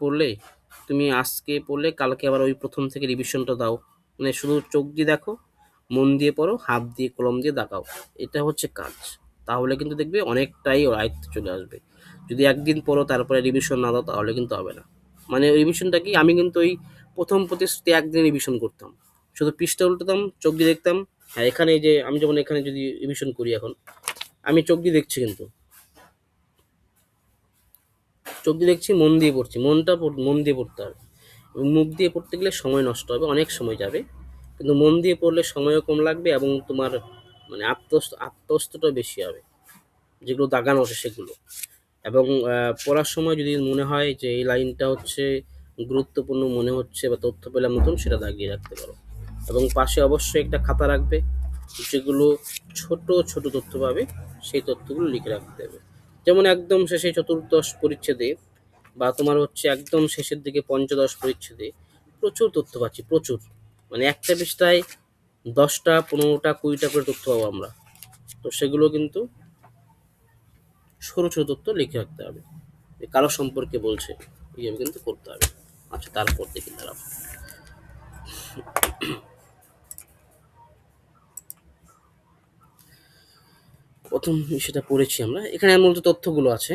পড়লে কালকে আবার ওই প্রথম থেকে রিভিশনটা দাও। মানে শুধু চোখ দিয়ে দেখো, মন দিয়ে পড়ো, হাত দিয়ে কলম দিয়ে দাগাও। এটা হচ্ছে কাজ। তাহলে কিন্তু দেখবে অনেকটাই আয়ত্তে চলে আসবে। যদি একদিন পড়ো তারপরে রিভিশন না দাও, তাহলে কিন্তু হবে না। মানে রিভিশনটা কি, আমি কিন্তু ওই প্রথম প্রতিশ্রুতি একদিন রিভিশন করতাম, শুধু পৃষ্ঠা উল্টাতাম, চোখ দিয়ে দেখতাম। হ্যাঁ, এখানে এই যে আমি যখন এখানে যদি রিভিশন করি, এখন আমি চোখ দিয়ে দেখছি, কিন্তু চোখ দিয়ে দেখছি, মন দিয়ে পড়ছি, মন দিয়ে পড়তে হবে। মুখ দিয়ে পড়তে গেলে সময় নষ্ট হবে, অনেক সময় যাবে, কিন্তু মন দিয়ে পড়লে সময়ও কম লাগবে এবং তোমার মানে আত্মস্থটা বেশি হবে, যেগুলো দাগানো আছে সেগুলো। এবং পড়ার সময় যদি মনে হয় যে এই লাইনটা হচ্ছে গুরুত্বপূর্ণ মনে হচ্ছে বা তথ্য পেলাম নতুন, সেটা দাগিয়ে রাখতে পারো। এবং পাশে অবশ্যই একটা খাতা রাখবে, যেগুলো ছোট ছোট তথ্য পাবে, সেই তথ্যগুলো লিখে রাখতে হবে। যেমন একদম শেষে চতুর্দশ পরিচ্ছেদে বা তোমার হচ্ছে একদম শেষের দিকে পঞ্চদশ পরিচ্ছেদে প্রচুর তথ্য পাচ্ছি, প্রচুর, মানে একটা পৃষ্ঠায় 10টা 15টা 20টা করে তথ্য পাবো আমরা। তো সেগুলো কিন্তু ছোট ছোট তথ্য লিখে রাখতে হবে, যে কারো সম্পর্কে বলছে, এইভাবে কিন্তু করতে হবে। আচ্ছা, তারপর দেখি দাঁড়াও। প্রথম সেটা পড়েছি আমরা, এখানে মূলত তথ্যগুলো আছে,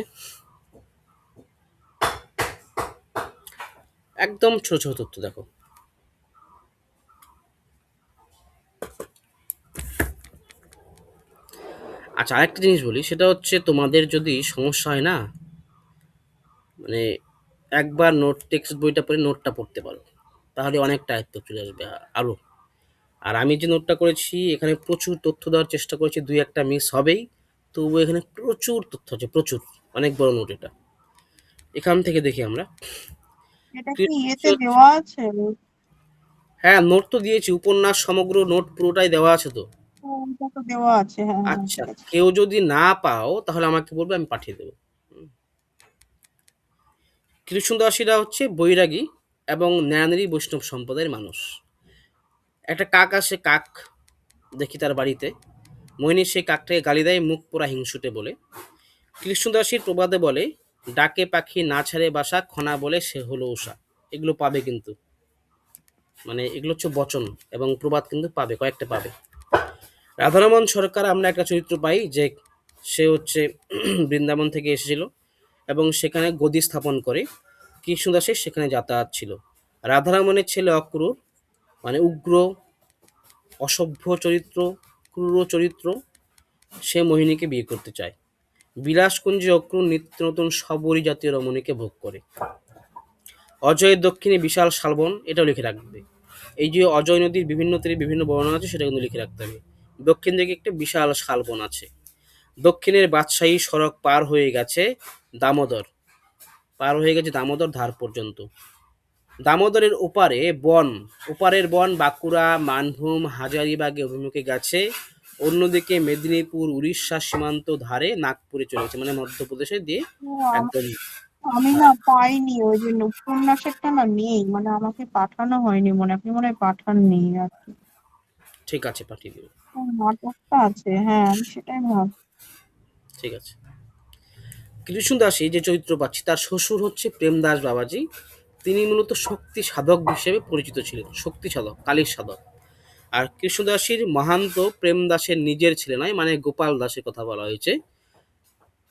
একদম ছোট ছোট তথ্য দেখো। আচ্ছা, আরেকটা জিনিস বলি, সেটা হচ্ছে তোমাদের যদি সমস্যা হয় না, মানে একবার টেক্সট বইটা পড়ে নোটটা পড়তে পারো, তাহলে অনেকটা আয়ত্ত চলে আসবে আরো। আর আমি যে নোটটা করেছি এখানে প্রচুর তথ্য দেওয়ার চেষ্টা করেছি, দুই একটা মিস হবেই, তবু এখানে প্রচুর তথ্য আছে, প্রচুর, অনেক বড় নোট এটা। এখান থেকে দেখি আমরা। এটা কি ইয়েতে দেওয়া আছে? হ্যাঁ, নোট তো দিয়েছি, উপন্যাস সমগ্র নোট পুরোটাই দেওয়া আছে তো। ওটা তো দেওয়া আছে, হ্যাঁ হ্যাঁ, আচ্ছা, ঠিক আছে। কেউ যদি না পাও তাহলে আমাকে বলবে, আমি পাঠিয়ে দেবো। কৃষ্ণদাসীরা হচ্ছে বৈরাগী এবং ন্যায়ানেরী বৈষ্ণব সম্প্রদায়ের মানুষ। একটা কাক আসে, কাক দেখি তার বাড়িতে, মোহিনী সেই কাকটাকে গালি দেয়, মুখ পোড়া হিংসুটে বলে। কৃষ্ণদাসীর প্রবাদে বলে, ডাকে পাখি না ছাড়ে বাসা, খনা বলে সে হলো উষা। এগুলো পাবে কিন্তু, মানে এগুলো হচ্ছে বচন এবং প্রবাদ, কিন্তু পাবে, কয়েকটা পাবে। রাধারমন সরকার আমরা একটা চরিত্র পাই, যে সে হচ্ছে বৃন্দাবন থেকে এসেছিল এবং সেখানে গদি স্থাপন করে। কৃষ্ণদাসের সেখানে যাতায়াত ছিল। রাধারমণের ছেলে অক্রূর, মানে উগ্র, অসভ্য চরিত্র, ক্রূর চরিত্র, সে মোহিনীকে বিয়ে করতে চায়। বিলাসকুঞ্জে অক্রূর নিত্য নতুন সবরী জাতীয় রমণীকে ভোগ করে। অজয়ের দক্ষিণে বিশাল শালবন, এটাও লিখে রাখবে। এই যে অজয় নদীর বিভিন্ন তীরে বিভিন্ন বর্ণনা আছে, সেটা কিন্তু লিখে রাখতে হবে। দক্ষিণ দিকে একটা বিশাল শালবন আছে। দক্ষিণের বাদশাহী সড়ক পার হয়ে গেছে দামোদর, দামোদর ধার পর্যন্ত। দামোদরের ওপারে বন, ওপারের বন বাঁকুড়া, মানভূম, হাজারিবাগে অভিমুখে গেছে। অন্যদিকে মেদিনীপুর উড়িষ্যা সীমান্ত ধারে নাগপুরে চলে গেছে, মানে মধ্যপ্রদেশে দিয়ে ও, একদম। আমি না পাইনি, ওই জন্য উপন্যাসেরটা না নেই, মানে আমাকে পাঠানো হয়নি, আপনি মনে হয় পাঠাননি আর কি। ঠিক আছে, পাঠিয়ে দেবো। নাটকটা আছে, হ্যাঁ আমি সেটাই ভাব। ঠিক আছে। কৃষ্ণদাসী যে চরিত্র পাচ্ছি, তার শ্বশুর হচ্ছে প্রেমদাস বাবাজি। তিনি মূলত শক্তি সাধক হিসেবে পরিচিত ছিলেন, শক্তি সাধক, কালীর সাধক। আর কৃষ্ণদাসীর মহান্ত প্রেমদাসের নিজের ছেলে নয়, মানে গোপাল দাসের কথা বলা হয়েছে,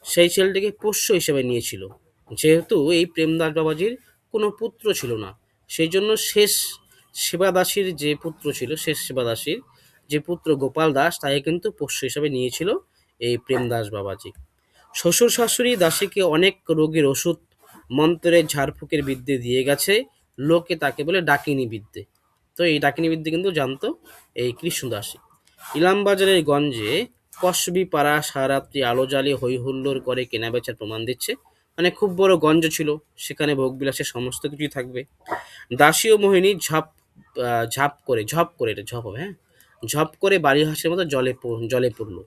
সেই ছেলেটিকে পোষ্য হিসেবে নিয়েছিল। যেহেতু এই প্রেমদাস বাবাজির কোনো পুত্র ছিল না, সেই জন্য শেষ সেবাদাসীর যে পুত্র ছিল, শেষ সেবাদাসীর যে পুত্র গোপাল দাস, তাকে কিন্তু পোষ্য হিসেবে নিয়েছিল এই প্রেমদাস বাবাজি। শ্বশুর শাশুড়ি দাসীকে অনেক রোগের ওষুধ, মন্ত্রের ঝাড়ফুঁকের বিদ্যে দিয়ে গেছে, লোকে তাকে বলে ডাকিনী বিদ্যে। তো এই ডাকিনী বিদ্যে কিন্তু জানতো এই কৃষ্ণদাসী। ইলামবাজারের গঞ্জে কসবি পাড়া সারারাত্রি আলো জ্বালিয়ে হই হুল্লোড় করে কেনাবেচার প্রমাণ দিচ্ছে, মানে খুব বড় গঞ্জ ছিল, সেখানে ভোগবিলাসের সমস্ত কিছুই থাকবে। দাসী ও মোহিনী ঝপ করে, এটা ঝপ হবে, হ্যাঁ, ঝপ করে বাড়ি হাঁসের মতো জলে পড়লো।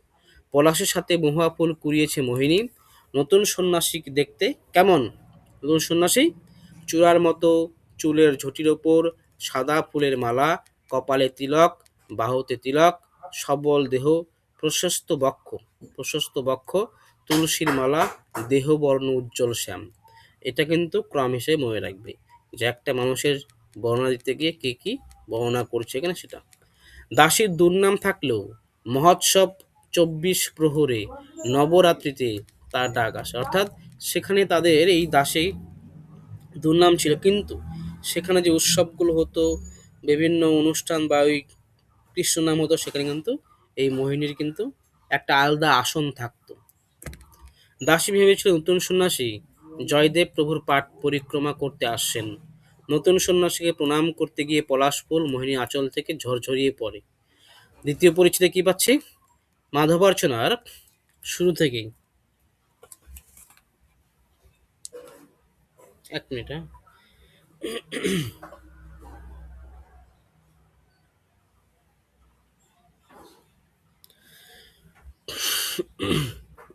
পলাশের সাথে মহুয়া ফুল কুড়িয়েছে মোহিনী। নতুন সন্ন্যাসী দেখতে কেমন? নতুন সন্ন্যাসী চূড়ার মতো, চুলের ঝুঁটির ওপর সাদা ফুলের মালা, কপালে তিলক, বাহুতে তিলক, সবল দেহ, প্রশস্ত বক্ষ, তুলসীর মালা, দেহ বর্ণ উজ্জ্বল শ্যাম। এটা কিন্তু ক্রম হিসেবে মনে রাখবে, যে একটা মানুষের বর্ণনা দিতে গিয়ে কে কি বর্ণনা করছে এখানে সেটা। দাসীর দুর্নাম থাকলেও মহোৎসব 24 প্রহরে নবরাত্রিতে তার ডাক আসে, অর্থাৎ সেখানে তাদের এই দাসী দুর্নাম ছিল, কিন্তু সেখানে যে উৎসবগুলো হতো, বিভিন্ন অনুষ্ঠান বা ওই কৃষ্ণ নাম হতো, সেখানে কিন্তু এই মোহিনীর কিন্তু একটা আলাদা আসন থাকতো। দাসী ভেবেছিল নতুন সন্ন্যাসী জয়দেব প্রভুর পাঠ পরিক্রমা করতে আসছেন। নতুন সন্ন্যাসীকে প্রণাম করতে গিয়ে পলাশ ফুল মোহিনী আঁচল থেকে ঝরঝরিয়ে পড়ে। দ্বিতীয় পরিচ্ছেদে কি পাচ্ছি? মাধবার্চনার শুরু থেকেই, এক মিনিট, হ্যাঁ,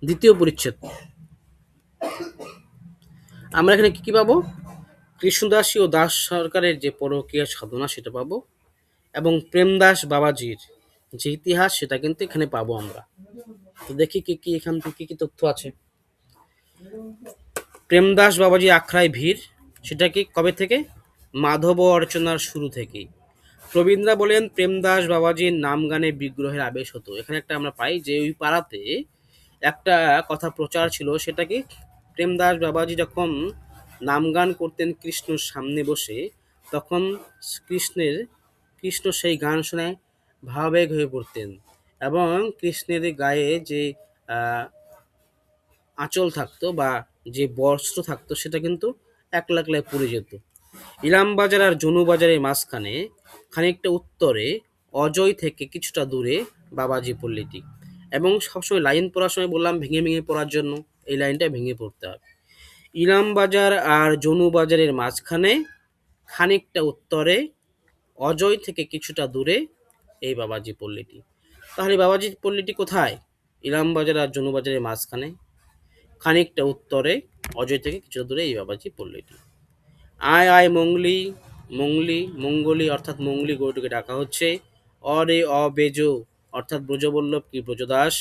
দ্বিতীয় পরিচ্ছেদ আমরা এখানে কি কি পাবো? কৃষ্ণদাসী ও দাস সরকারের যে পরকীয়া সাধনা সেটা পাবো, এবং প্রেমদাস বাবাজির যে ইতিহাস সেটা কিন্তু এখানে পাবো আমরা। তো দেখি কি কি এখান থেকে কি কি তথ্য আছে। প্রেমদাস বাবাজি আখড়ায় ভিড়, সেটা কি কবে থেকে? মাধব অর্চনার শুরু থেকেই। প্রবীণরা বলেন প্রেমদাস বাবাজির নাম গানে বিগ্রহের আবেশ হতো। এখানে একটা আমরা পাই যে ওই পাড়াতে একটা কথা প্রচার ছিল, সেটা কি প্রেমদাস বাবাজি যখন নাম গান করতেন কৃষ্ণর সামনে বসে, তখন কৃষ্ণের কৃষ্ণ সেই গান শুনে ভাবাবেগ হয়ে পড়তেন, এবং কৃষ্ণের গায়ে যে আহ, আঁচল থাকতো বা যে বস্ত্র থাকতো সেটা কিন্তু একলা একলায় পুড়ে যেত। ইলামবাজার আর জনুবাজারের মাঝখানে খানিকটা উত্তরে অজয় থেকে কিছুটা দূরে বাবাজি পল্লীটি। এবং সবসময় লাইন পড়ার সময় বললাম ভেঙে ভেঙে পড়ার জন্য, এই লাইনটা ভেঙে পড়তে হবে। ইলামবাজার আর জনুবাজারের মাঝখানে খানিকটা উত্তরে অজয় থেকে কিছুটা দূরে এই বাবাজি পল্লীটি। তাহলে বাবাজি পল্লীটি কোথায়? ইলামবাজার আর জনুবাজারের মাঝখানে, খানিকটা উত্তরে অজয় থেকে কিছুটা দূরে এই বাবাজি পল্লীটি। আয় আয় মঙ্গলি, মঙ্গলি অর্থাৎ মঙ্গলি গরুটিকে ডাকা হচ্ছে। অরে অবেজ অর্থাৎ ব্রজবল্লভ কি ব্রজদাস।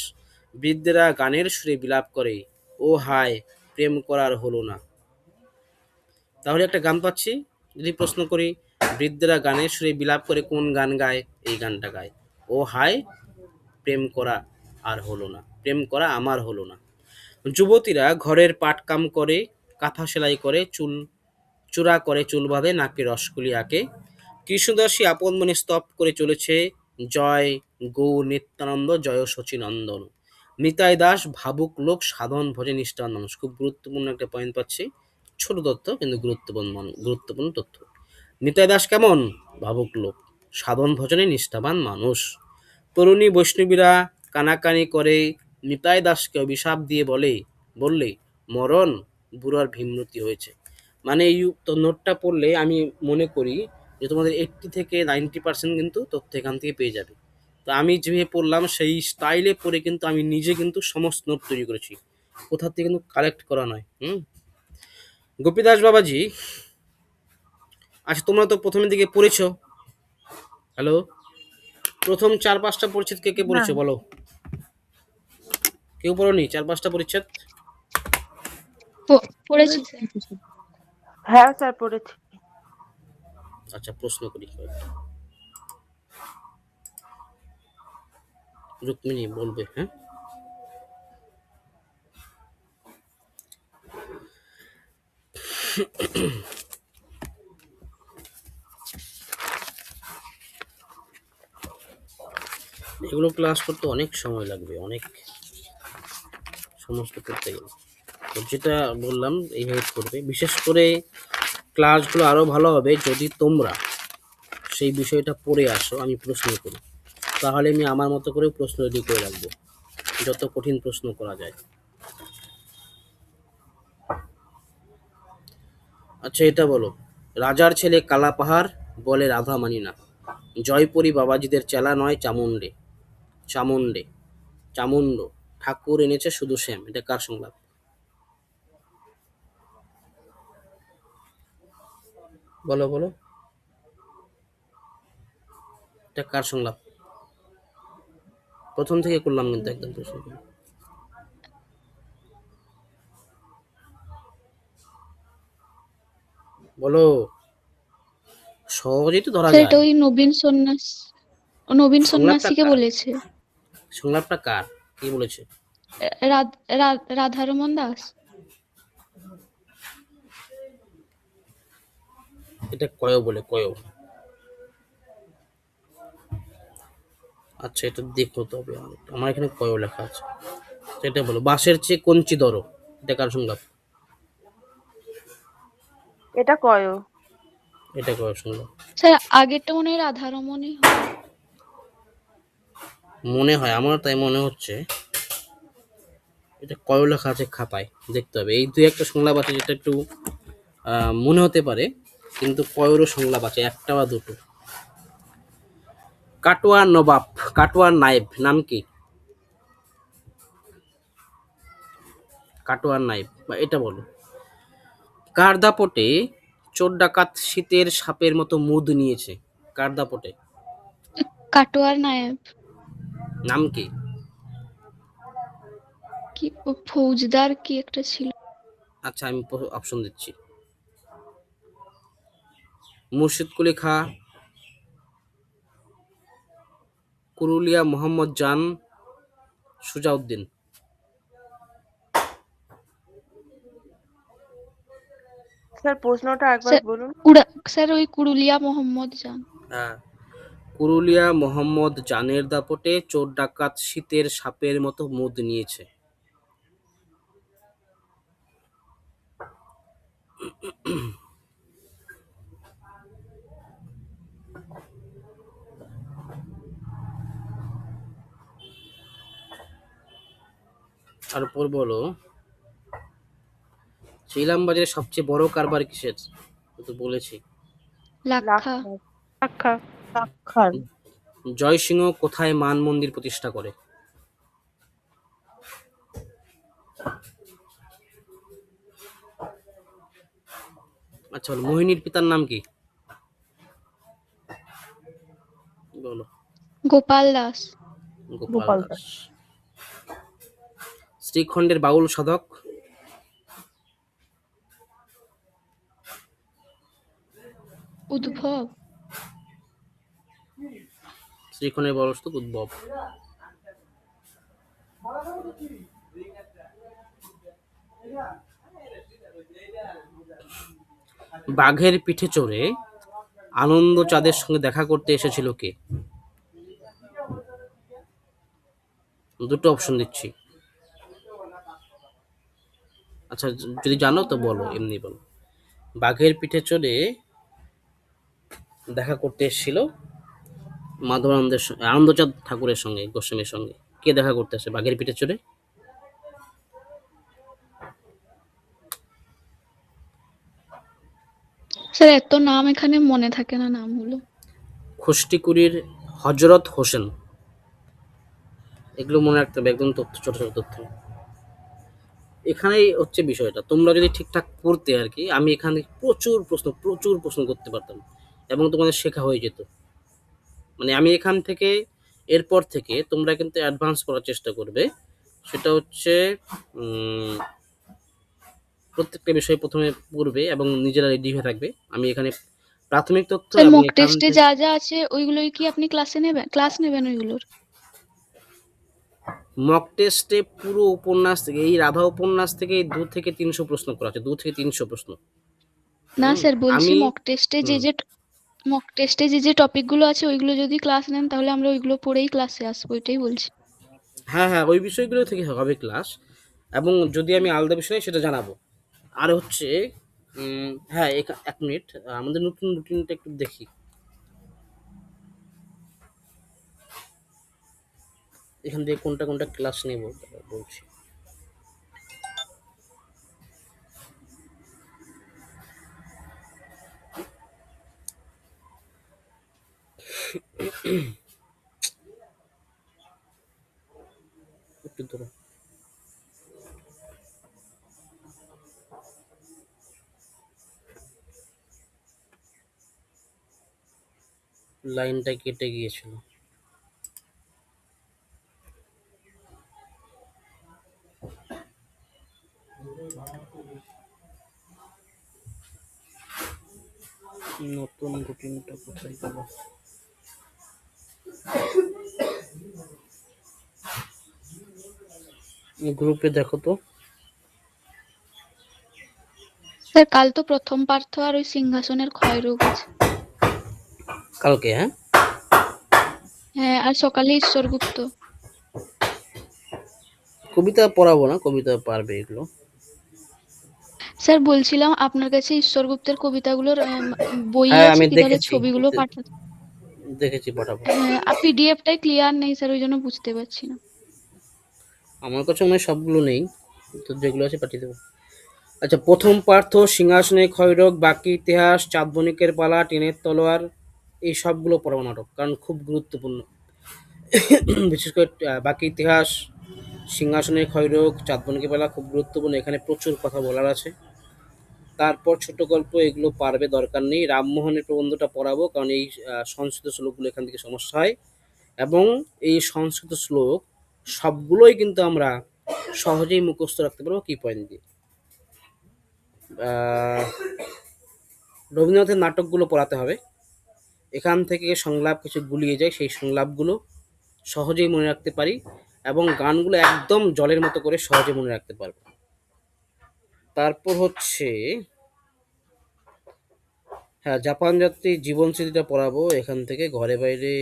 বৃদ্ধেরা গানের সুরে বিলাপ করে, ও হায় প্রেম করার হলো না। তাহলে একটা গান পাচ্ছি, যদি প্রশ্ন করি বৃদ্ধেরা গানের সুরে বিলাপ করে কোন গান গায়? এই গানটা গায়, ও হায় প্রেম করা আর হলো না, প্রেম করা আমার হলো না। যুবতীরা ঘরের পাটকাম করে, কাঁথা সেলাই করে, চূড়া করে, চুল বাঁধে, নাকে রসকুলি আঁকে। কৃষ্ণদাসী আপন মনে স্তব করে চলেছে, জয় গৌর নিত্যানন্দ, জয় শচীনন্দন। নিতাই দাস ভাবুক লোক, সাধন ভজে নিষ্ঠাবান মানুষ। খুব গুরুত্বপূর্ণ একটা পয়েন্ট পাচ্ছি, ছোট তথ্য কিন্তু গুরুত্বপূর্ণ তথ্য। নিতাই দাস কেমন? ভাবুক লোক, সাধন ভজনে নিষ্ঠাবান মানুষ। তরুণী বৈষ্ণবীরা কানাকানি করে, নিতাই দাসকে অভিশাপ দিয়ে বললে মরণ বুড়ার ভীমরতি হয়েছে। মানে এই নোটটা পড়লে আমি মনে করি যে তোমাদের 80 থেকে 90% কিন্তু তথ্য এখান থেকে পেয়ে যাবে। তো আমি যেভাবে পড়লাম সেই স্টাইলে পড়ে কিন্তু আমি নিজে কিন্তু সমস্ত নোট তৈরি করেছি, কোথা থেকে কিন্তু কালেক্ট করা নয়। গোপীদাস বাবাজি, আচ্ছা তোমরা তো প্রথমের দিকে পড়েছো, হ্যালো, প্রথম 4-5টা পরিচ্ছেদ কে কে পড়েছো বলো? কেউ পড়োনি 4-5টা পরিচ্ছেদ? পড়েছি স্যার। হ্যাঁ স্যার পড়েছি। আচ্ছা প্রশ্ন করি, রুক্মিণী বলবে, হ্যাঁ? এগুলো ক্লাস করতে অনেক সময় লাগবে, অনেক সমস্ত করতে গেলে। তো যেটা বললাম এইভাবে করবে, বিশেষ করে ক্লাসগুলো আরও ভালো হবে যদি তোমরা সেই বিষয়টা পড়ে আসো, আমি প্রশ্ন করি, তাহলে আমি আমার মতো করে প্রশ্ন রেডি করে রাখবো, যত কঠিন প্রশ্ন করা যায়। আচ্ছা এটা বলো, রাজার ছেলে কালাপাহাড় বলে রাধা মানি না, জয়পুরি বাবাজিদের চেলা নয় চামুন্ড, ঠাকুর এনেছে শুধু শ্যাম। এটা কার সংলাপ? বলো বলো, এটা কার সংলাপ? প্রথম থেকে করলাম কিন্তু একদম প্রশ্ন। বলো, সহজেই তো ধরা স্যার যায়। এটা ওই নবীন সংলাপটা সন্ন্যাসীকে কার? বলেছে। সংলাপটা কার, কি বলেছে? রাধারমন দাস। এটা কয় বলে, কয়। আচ্ছা এটা দেখতে হবে, আমার এখানে কয় লেখা আছে। এটা বলো, বাঁশের চেয়ে কঞ্চি ধরো, এটা কার সংলাপ? এটা কয়। এটা কবে শুনলো? স্যার আগেরটা মনে হয় রাধারমণী হবে। মনে হয়, আমার তাই মনে হচ্ছে। এটা কয় লেখা আছে খাতায় দেখতে হবে। এই দুই একটা সংলাপ আছে যেটা একটু মনে হতে পারে, কিন্তু কয়েরও সংলাপ আছে, একটা বা দুটো। কাটোয়ার নবাব, কাটোয়ার নায়েব নাম কি? কাটোয়ার নায়েব, বা এটা বলো। কার দাপটে চোর ডাকাত শীতের সাপের মতো মুদ নিয়েছে? কার দাপটে? কাটোয়ার নায়েব নাম কি? কি ফৌজদার কি একটা ছিল। আচ্ছা, আমি অপশন দিচ্ছি। মুর্শিদ কুলি খাঁ, কুরুলিয়া মোহাম্মদ জান, সুজাউদ্দিন। স্যার প্রশ্নটা একবার স্যার বলুন। স্যার ওই কুরুলিয়া মোহাম্মদ জান। হ্যাঁ, কুরুলিয়া মোহাম্মদ জানের দাপটে চোর ডাকাত শীতের সাপের মতো মুদ নিয়েছে। আর পর বলো, ইলাম বাজারের সবচেয়ে বড় কারবার কিসের? তো বলেছি। লাক্ষা। সাক্ষাৎ। জয়সিংহ কোথায় মান মন্দির প্রতিষ্ঠা করে? আচ্ছা বলো, মোহিনীর পিতার নাম কি? বলো। গোপাল দাস। গোপাল গোপাল দাস। শ্রীখণ্ডের বাউল সাধক? উদ্ভব। শ্রীখণ্ডের বাউল সাধক উদ্ভব। বাঘের পিঠে চড়ে আনন্দ চাঁদের সঙ্গে দেখা করতে এসেছিল কে? দুটো অপশন দিচ্ছি। আচ্ছা, যদি জানো তো বলো, এমনি বলো। বাঘের পিঠে চড়ে দেখা করতে এসেছিল মাধবানন্দের আনন্দচাঁদ ঠাকুরের সঙ্গে, গোস্বামীর সঙ্গে। কে দেখা করতে আসে বাঘের পিঠে চড়ে? স্যার এত নাম এখানে মনে থাকে না নামগুলো। খুষ্টিকুড়ির হজরত হোসেন। এগুলো মনে রাখতে হবে, একদম তথ্য, ছোট ছোট তথ্য। এখানেই হচ্ছে বিষয়টা, তোমরা যদি ঠিকঠাক পড়তে আর কি, আমি এখানে প্রচুর প্রশ্ন করতে পারতাম এবং তোমাদের শেখা হয়ে যেত। মানে আমি এখান থেকে, এরপর থেকে তোমরা কিন্তু অ্যাডভান্স করার চেষ্টা করবে। সেটা হচ্ছে প্রত্যেকটা বিষয় প্রথমে পড়বে এবং নিজেরা রেডি হয়ে থাকবে। আমি এখানে প্রাথমিক তথ্য স্যার এবং মক এখান টেস্টে থেকে যা যা আছে ওইগুলোই কি আপনি ক্লাস নেবেন ওইগুলোর? মক টেস্টে পুরো উপন্যাস থেকে, এই রাধা উপন্যাস থেকে 2 থেকে 300 প্রশ্ন করা আছে, 2 থেকে 300 প্রশ্ন। না স্যার বলছি আমি মক টেস্টে যে টপিকগুলো আছে ওইগুলো যদি ক্লাস নেন তাহলে আমরা ওইগুলো পড়েই ক্লাসে আসবো, এটাই বলছি। হ্যাঁ, ওই বিষয়গুলো থেকে হবে ক্লাস, এবং যদি আমি আলাদা বিষয় সেটা জানাবো। আর হচ্ছে হ্যাঁ, এক মিনিট, আমাদের নতুন রুটিনটা একটু দেখি। এখান থেকে কোনটা কোনটা ক্লাস নেব বলছি। একটু ধরো, লাইনটা কেটে গিয়েছিল। নতুন রুটিনটা কোথায় গেল? গ্রুপে দেখো তো। স্যার কাল তো প্রথম পার্থ আর ওই সিংহাসনের ক্ষয়রোগ আছে। কালকে? হ্যাঁ, হ্যাঁ আর সকালে ঈশ্বরগুপ্ত। কবিতা পড়াবো না, কবিতা পারবে এগুলো। স্যার বলছিলাম আপনার কাছে ঈশ্বর গুপ্তের কবিতাগুলোর বই হ্যাঁ আছে আমি কি, তাহলে দেখেছি, ছবিগুলো পাঠাতে। দেখেছি, পাঠাবো। হ্যাঁ, আর পিডিএফটাই ক্লিয়ার নেই স্যার, ওই জন্য বুঝতে পারছি না। আমার কাছে মনে হয় সবগুলো নেই, তো যেগুলো আছে পাঠিয়ে দেবো। আচ্ছা, প্রথম পার্থ, সিংহাসনে ক্ষয়রোগ, বাকি ইতিহাস, চাঁদ বণিকের পালা, টিনের তলোয়ার, এই সবগুলো পড়াবো নাটক, কারণ খুব গুরুত্বপূর্ণ। বিশেষ করে বাকি ইতিহাস, সিংহাসনের ক্ষয়রোগ, চাঁদ বণিকের পালা খুব গুরুত্বপূর্ণ, এখানে প্রচুর কথা বলার আছে। তারপর ছোট গল্প, এগুলো পারবে, দরকার নেই। রামমোহনের প্রবন্ধটা পড়াবো, কারণ এই সংস্কৃত শ্লোকগুলো এখান থেকে সমস্যা হয়, এবং এই সংস্কৃত শ্লোক সবগুলোই কিন্তু আমরা সহজেই মুখস্থ রাখতে পারবো কি পয়েন্ট দিয়ে। আহ, রবীন্দ্রনাথের নাটকগুলো পড়াতে হবে, এখান থেকে সংলাপ কিছু গুলিয়ে যায়, সেই সংলাপগুলো সহজেই মনে রাখতে পারি, এবং গানগুলো একদম জলের মতো করে সহজে মনে রাখতে পারবো। তারপর হচ্ছে, হ্যাঁ, জাপান যাত্রী জীবন স্মৃতিটা পড়াবো এখান থেকে, ঘরে বাইরে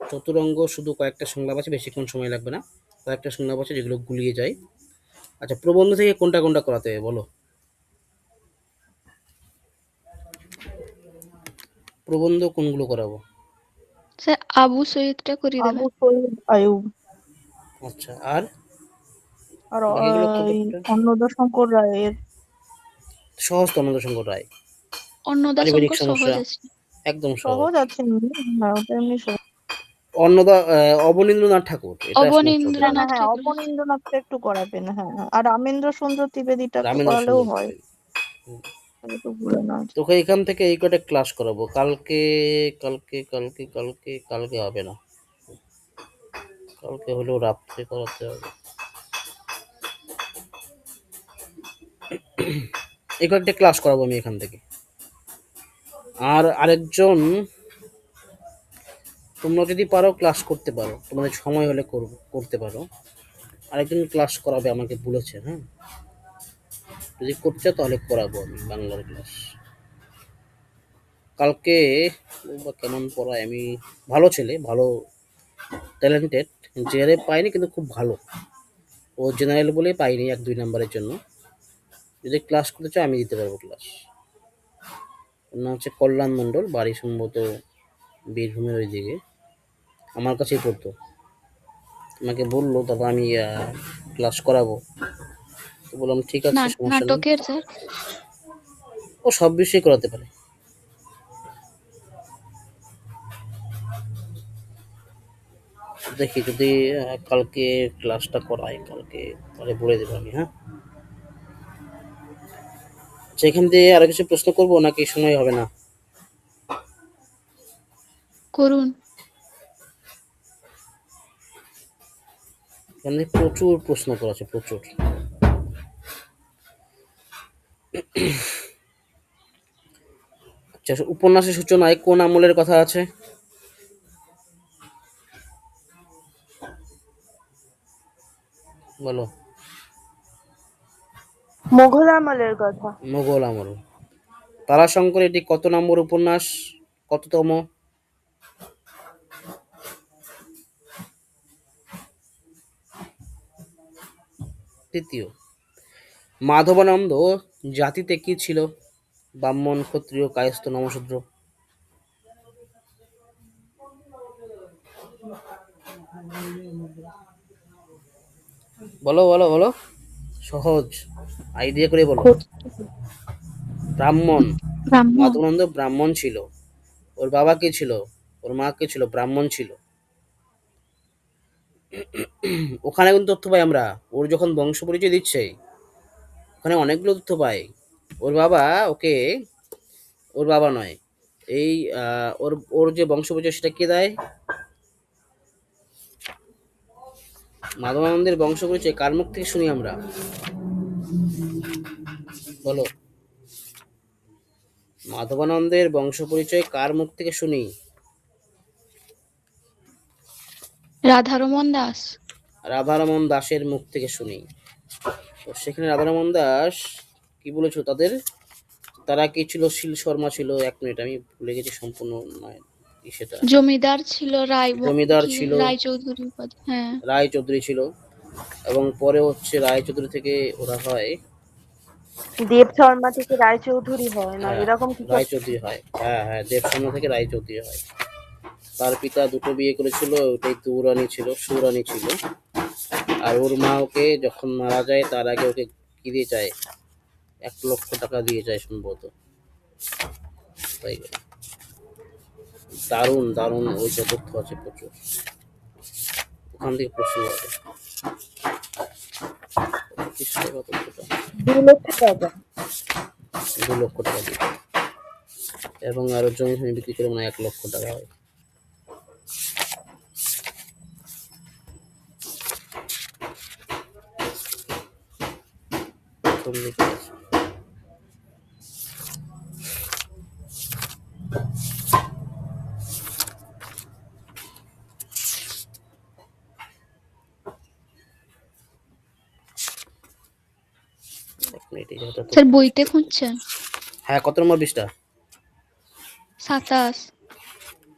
চতুরঙ্গ শুধু কয়েকটা সংলাপ আছে, বেশিক্ষণ সময় লাগবে না, কয়েকটা সংলাপ আছে যেগুলো গুলিয়ে যায়। আচ্ছা, প্রবন্ধ থেকে কোনটা কোনটা করাতে হবে বলো? প্রবন্ধ কোনগুলো করাবো? স্যার আবু সৈয়দটা করিয়ে আবু দেবেন। সৈয়দ আয়ুব আচ্ছা, আর আর বাকিগুলো এই কতটা অন্নদাশঙ্কর রায়ের। সহজ? তো আনন্দশঙ্কর রায়, পারিবারিক অন্নদাশঙ্কর সহজ সমস্যা, আছে। একদম সহজ। সহজ আছে এমনি, হ্যাঁ ওটা এমনি সহজ। অন্নদা অবনীন্দ্রনাথ ঠাকুর, এটা সমস্যা হতে হ্যাঁ পারে। হ্যাঁ অবনীন্দ্রনাথ হ্যাঁ, ঠাকুর। অবনীন্দ্রনাথটা একটু করাবেন, হ্যাঁ হ্যাঁ। আর রামেন্দ্র সুন্দর ত্রিবেদীটা একটু রামেন্দ্র করালেও সুন্দর হয়, ত্রিবেদী। হুম। তাহলে তো ভুলে না যায়। তোকে এখান থেকে এই কটা ক্লাস করাবো, কালকে কালকে কালকে কালকে কালকে হবে না, কালকে হলেও রাত্রে করাতে হবে। এই কয়েকটা ক্লাস করাবো আমি এখান থেকে। আর আরেকজন, তোমরা যদি পারো ক্লাস করতে পারো, তোমাদের সময় হলে করতে পারো, আরেকজন ক্লাস করাবে আমাকে বলেছে, হ্যাঁ, যদি করতে চাও তাহলে করাবো আমি বাংলার ক্লাস কালকে। ও বা কেমন পড়ায়, আমি ভালো ছেলে, ভালো ট্যালেন্টেড, জেরে পাইনি কিন্তু খুব ভালো, ও জেনারেল বলে পাইনি 1-2 নাম্বারের জন্য। যদি ক্লাস করতে চাও আমি দিতে পারবো ক্লাস। ওর নাম হচ্ছে কল্যাণ মণ্ডল, বাড়ি সম্ভবত বীরভূমের ওই দিকে, আমার কাছেই পড়তো। আমাকে বললো দাদা আমি ক্লাস করাবো, তো বললাম ঠিক আছে, সমস্যা নেই। নাটকের স্যার। ও সব বিষয়ে করাতে পারে। দেখি যদি কালকে ক্লাসটা করাই, কালকে তাহলে বলে দেবো আমি, হ্যাঁ। সেখান দিয়ে আরো কিছু প্রশ্ন করবো নাকি সময় হবে না? করুন। এখান থেকে প্রচুর প্রশ্ন করা আছে, প্রচুর। আচ্ছা, উপন্যাসের সূচনায় কোন আমলের কথা আছে? বলো। মোঘল আমলের কথা। মোগল আমল। তারাশঙ্কর এটি কত নম্বর উপন্যাস, কততম? তৃতীয়। মাধবানন্দ জাতিতে কি ছিল? ব্রাহ্মণ, ক্ষত্রিয়, কায়স্থ, নমশূদ্র? বলো বলো বলো, সহজ আইডিয়া করে বলো। ব্রাহ্মণ। ব্রাহ্মণ। মাধবানন্দ ব্রাহ্মণ ছিল। ওর বাবা কে ছিল? ওর মা কে ছিল? ব্রাহ্মণ ছিল। ওখানে কিন্তু তথ্য পাই আমরা, ওর যখন বংশ পরিচয় দিচ্ছে ওখানে অনেকগুলো তথ্য পাই। ওর বাবা ওকে, ওর বাবা নয়, এই ওর ওর যে বংশ পরিচয় সেটা কে দেয়? মাধবানন্দের বংশ পরিচয় কার মুখ থেকে শুনি আমরা, বলো। মাধবানন্দের বংশ পরিচয় কার মুখ থেকে শুনি? রাধারমণ দাস। রাধারমণ দাসের মুখ থেকে শুনি। তো সেখানে রাধারমণ দাস কি বলেছিল তাদের, তারা কি ছিল? শীল শর্মা ছিল, 1 মিনিট আমি ভুলে গেছি সম্পূর্ণ নয় কি সেটা। জমিদার ছিল, জমিদার কি ছিল, রায়চৌধুরী উপাধি, হ্যাঁ। রায় চৌধুরী ছিল, এবং পরে হচ্ছে রায় চৌধুরী থেকে ওরা হয় দেব শর্মা থেকে রায়চৌধুরী হয় না, হ্যাঁ, এরকম কিছু একটা। রায়চৌধুরী হয়। হ্যাঁ হ্যাঁ, দেবশর্মা থেকে রায়চৌধুরী হয়। তার পিতা দুটো বিয়ে করেছিল, ওটাই তুরানি ছিল, সুরানি ছিল। আর ওর মা ওকে যখন মারা যায় তার আগে ওকে কি দিয়ে যায়, 1 লক্ষ টাকা দিয়ে যায় সম্ভবত। তাই দারুণ দারুণ ওইটা তথ্য আছে প্রচুর, ওখান থেকে প্রশ্ন হবে। পঁচিশ টাকা তথ্যটা 2 লক্ষ টাকা। 2 লক্ষ টাকা দিয়ে, এবং আরো জমি জমি বিক্রি করে মানে 1 লক্ষ টাকা হয়। প্রথম দিকে আছে। এক মিনিট, এই জায়গাটা তো স্যার বইতে খুঁজছেন? হ্যাঁ, কত নম্বর পৃষ্ঠা? 27।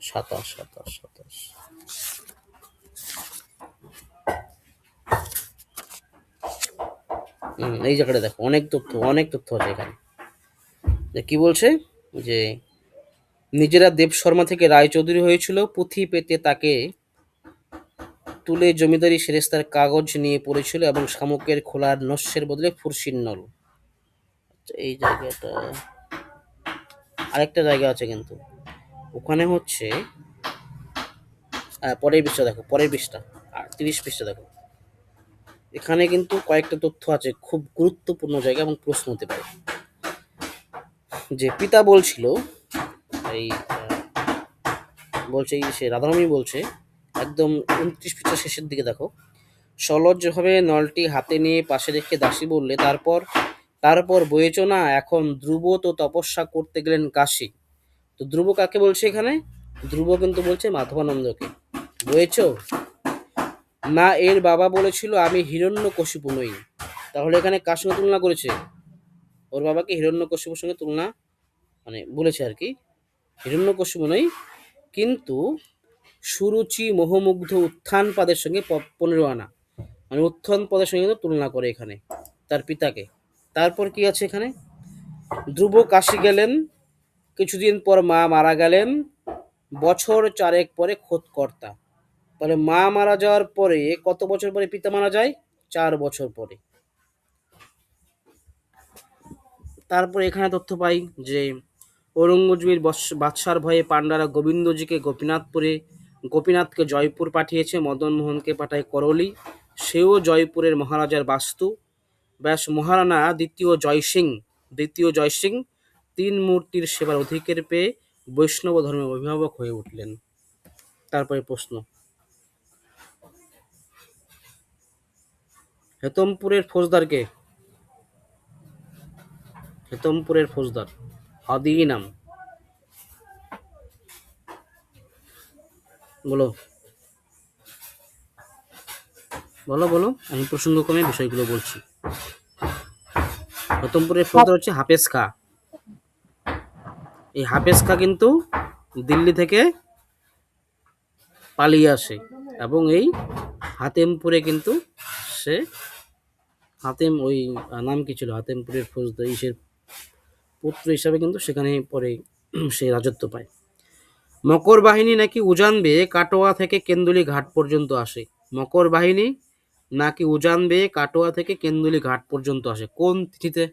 27 27 27। এই জায়গাটা দেখো, অনেক তথ্য অনেক তথ্য আছে এখানে। যে কি বলছে, যে নিজেরা দেব শর্মা থেকে রায়চৌধুরী হয়েছিল, পুঁথি পেতে তাকে তুলে জমিদারি সেরেস্তার কাগজ নিয়ে পড়েছিল এবং শামুকের খোলার নস্যের বদলে ফুরসির নল। আচ্ছা, এই জায়গাটা আরেকটা জায়গা আছে কিন্তু, ওখানে হচ্ছে পরের পৃষ্ঠা দেখো, পরের পৃষ্ঠা 30 পৃষ্ঠা দেখো, এখানে কিন্তু কয়েকটা তথ্য আছে, খুব গুরুত্বপূর্ণ জায়গা এবং প্রশ্ন হতে পারে। যে পিতা বলছিল, এই বলছে, সে রাধারমণী বলছে, একদম 29 পৃষ্ঠা শেষের দিকে দেখো, সলজ্জভাবে নলটি হাতে নিয়ে পাশে রেখে দাসী বললে, তারপর তারপর বয়েছ না, এখন ধ্রুব তো তপস্যা করতে গেলেন কাশী। তো ধ্রুব কাকে বলছে এখানে? ধ্রুব কিন্তু বলছে মাধবানন্দকে। বয়েছ না, এর বাবা বলেছিল আমি হিরণ্যকশিপু নই। তাহলে এখানে কার সঙ্গে তুলনা করেছে? ওর বাবাকে হিরণ্যকশিপুর সঙ্গে তুলনা, মানে বলেছে আর কি, হিরণ্যকশিপু নই, কিন্তু সুরুচি মোহমুগ্ধ উত্থান পাদের সঙ্গে 15 আনা, মানে উত্থান পদের সঙ্গে কিন্তু তুলনা করে এখানে তার পিতাকে। তারপর কি আছে এখানে, ধ্রুব কাশী গেলেন, কিছুদিন পর মা মারা গেলেন, বছর 4 পরে খোদকর্তা। তাহলে মা মারা যাওয়ার পরে কত বছর পরে পিতা মারা যায়? 4 বছর পরে। তারপর এখানে তথ্য পাই যে ঔরঙ্গজেবের বাদশার ভয়ে পাণ্ডারা গোবিন্দজিকে গোপীনাথকে জয়পুর পাঠিয়েছে, মদন মোহনকে পাঠায় করলি, সেও জয়পুরের মহারাজার বাস্তু। ব্যাস, মহারানা দ্বিতীয় জয়সিং 3 মূর্তির সেবার অধিকার পেয়ে বৈষ্ণব ধর্মের অভিভাবক হয়ে উঠলেন। তারপরে প্রশ্ন, হেতমপুরের ফৌজদারকে? হেতমপুরের ফৌজদার হাদি নাম, বলো বলো বলো, আমি প্রসঙ্গক্রমে বিষয়গুলো বলছি। হেতমপুরের ফৌজদার হচ্ছে হাফেজ খা। এই হাফেজ খা কিন্তু দিল্লি থেকে পালিয়ে আসে, এবং এই হাতেমপুরে কিন্তু সে হাতেম, ওই নাম কি ছিল, হাতেমপুরের ফৌজদার ইসের পুত্র হিসাবে কিন্তু সেখানে পরে সে রাজত্ব পায়। মকর বাহিনী নাকি উজান বেয়ে কাটোয়া থেকে কেন্দুলি ঘাট পর্যন্ত আসে। মকর বাহিনী নাকি উজান বেয়ে কাটোয়া থেকে কেন্দুলি ঘাট পর্যন্ত আসে, কোন তিথিতে?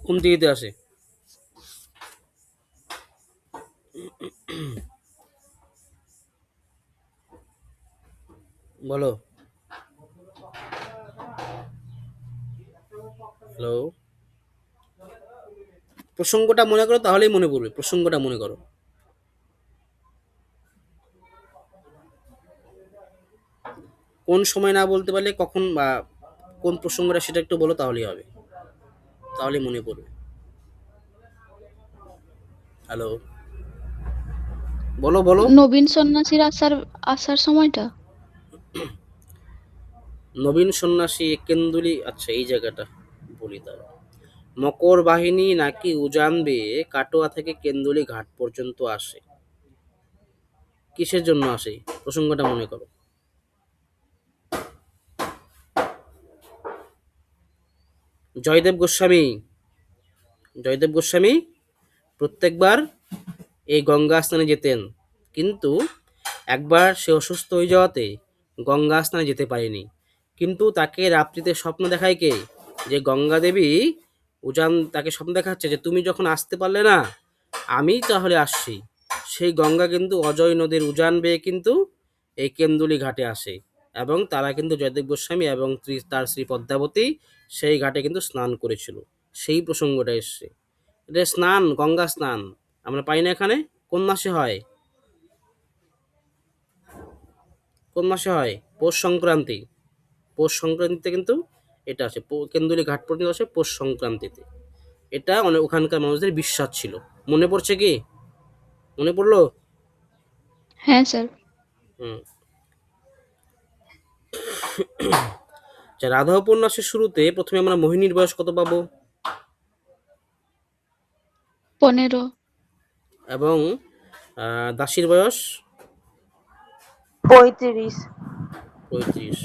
কোন তিথিতে আসে? বলো। হ্যালো, প্রসঙ্গটা মনে করো, তাহলেই মনে পড়বে। প্রসঙ্গটা মনে করো। কোন সময় না বলতে পারলে কখন বা কোন প্রসঙ্গটা সেটা একটু বলো, তাহলেই হবে, তাহলে মনে পড়বে। হ্যালো, বলো বলো। নবীন সন্ন্যাসীর আসার সময়টা। নবীন সন্ন্যাসী কেন্দুলি, আচ্ছা এই জায়গাটা বলি তাহলে। মকর বাহিনী নাকি উজান বেয়ে কাটোয়া থেকে কেন্দুলি ঘাট পর্যন্ত আসে, কিসের জন্য আসে? প্রসঙ্গটা মনে করো। জয়দেব গোস্বামী জয়দেব গোস্বামী প্রত্যেকবার এই গঙ্গা স্নানে যেতেন, কিন্তু একবার সে অসুস্থ হয়ে যাওয়াতে গঙ্গা স্নানে যেতে পারেনি। কিন্তু তাকে রাত্রিতে স্বপ্ন দেখায় কে? যে গঙ্গা দেবী উজান তাকে স্বপ্ন দেখাচ্ছে যে তুমি যখন আসতে পারলে না, আমি তাহলে আসছি। সেই গঙ্গা কিন্তু অজয় নদীর উজান বেয়ে কিন্তু এই কেন্দুলি ঘাটে আসে, এবং তারা কিন্তু জয়দেব গোস্বামী এবং তার স্ত্রী পদ্মাবতী সেই ঘাটে কিন্তু স্নান করেছিল। সেই প্রসঙ্গটা এসছে। এটা স্নান, গঙ্গা স্নান আমরা পাই না এখানে। কোন মাসে হয়? কোন মাসে হয়? পৌষ সংক্রান্তি। পৌষ সংক্রান্তিতে কিন্তু এটা আসে, কেন্দুলি ঘাট পর্যন্ত আসে পৌষ সংক্রান্তিতে। এটা অনেক ওখানকার মানুষদের বিশ্বাস ছিল। মনে পড়ছে কি? মনে পড়লো? হ্যাঁ স্যার। হুম। আচ্ছা, রাধা উপন্যাসের শুরুতে প্রথমে আমরা মোহিনীর বয়স কত পাবো? 15। এবং দাসীর বয়স 35। 35।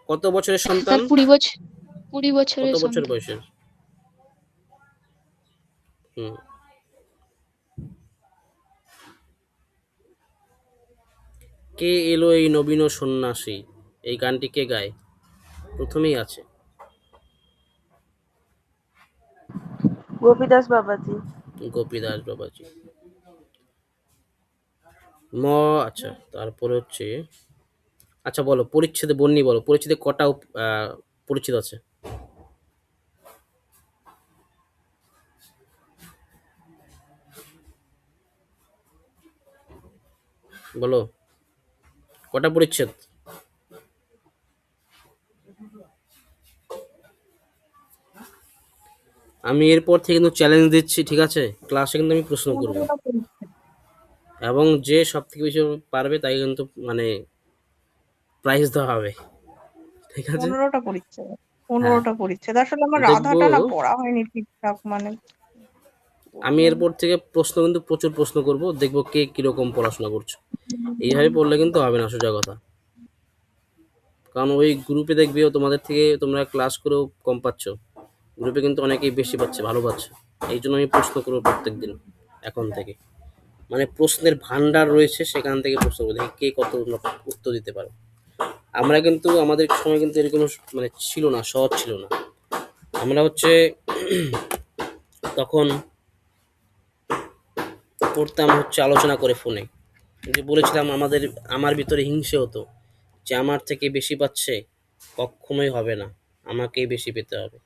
কত বছরের সন্তান? স্যার 20 বছর, 20 কত বছরের বছর সন্তান। বয়সের? হুম। কে এলো এই নবীন সন্ন্যাসী, এই গানটি কে গায়? প্রথমেই আছে। গোপীদাস বাবাজি। গোপীদাস বাবাজি। ম আচ্ছা, তারপরে হচ্ছে, আচ্ছা বলো পরিচ্ছেদে বন্যি বলো, পরিচ্ছেদে কটা পরিচ্ছেদ আছে? বলো কটা পরিচ্ছেদ? আমি এরপর থেকে কিন্তু চ্যালেঞ্জ দিচ্ছি, ঠিক আছে? ক্লাসে কিন্তু আমি প্রশ্ন করব, 15টা পরিচ্ছেদ। এবং যে সব থেকে বেশি পারবে তাকে কিন্তু মানে প্রাইজ দেওয়া হবে, ঠিক আছে? 15টা পরিচ্ছেদ। হ্যাঁ, 15টা পরিচ্ছেদ। আসলে আমার দেখবো। রাধাটা না পড়া হয়নি ঠিকঠাক, মানে আমি বলবো। এরপর থেকে প্রশ্ন কিন্তু প্রচুর প্রশ্ন করব, দেখবো কে কিরকম পড়াশোনা করছো। এইভাবে পড়লে কিন্তু হবে না, সোজা কথা। কারণ ওই গ্রুপে দেখবে তোমাদের থেকে তোমরা ক্লাস করেও কম পাচ্ছ, গ্রুপে কিন্তু অনেকেই বেশি পাচ্ছে, ভালো পাচ্ছে। এই জন্য আমি প্রশ্ন করবো প্রত্যেক দিন এখন থেকে। মানে প্রশ্নের ভান্ডার রয়েছে, সেখান থেকে প্রশ্ন করবো, দেখি কে কত উত্তর দিতে পারো। আমরা কিন্তু আমাদের সময় কিন্তু এরকম মানে ছিল না, সহজ ছিল না। আমরা হচ্ছে তখন পড়তাম হচ্ছে আলোচনা করে ফোনে। যে বলেছিলাম আমার ভিতরে হিংসে হতো যে আমার থেকে বেশি পাচ্ছে, কখনোই হবে না, আমাকেই বেশি পেতে হবে।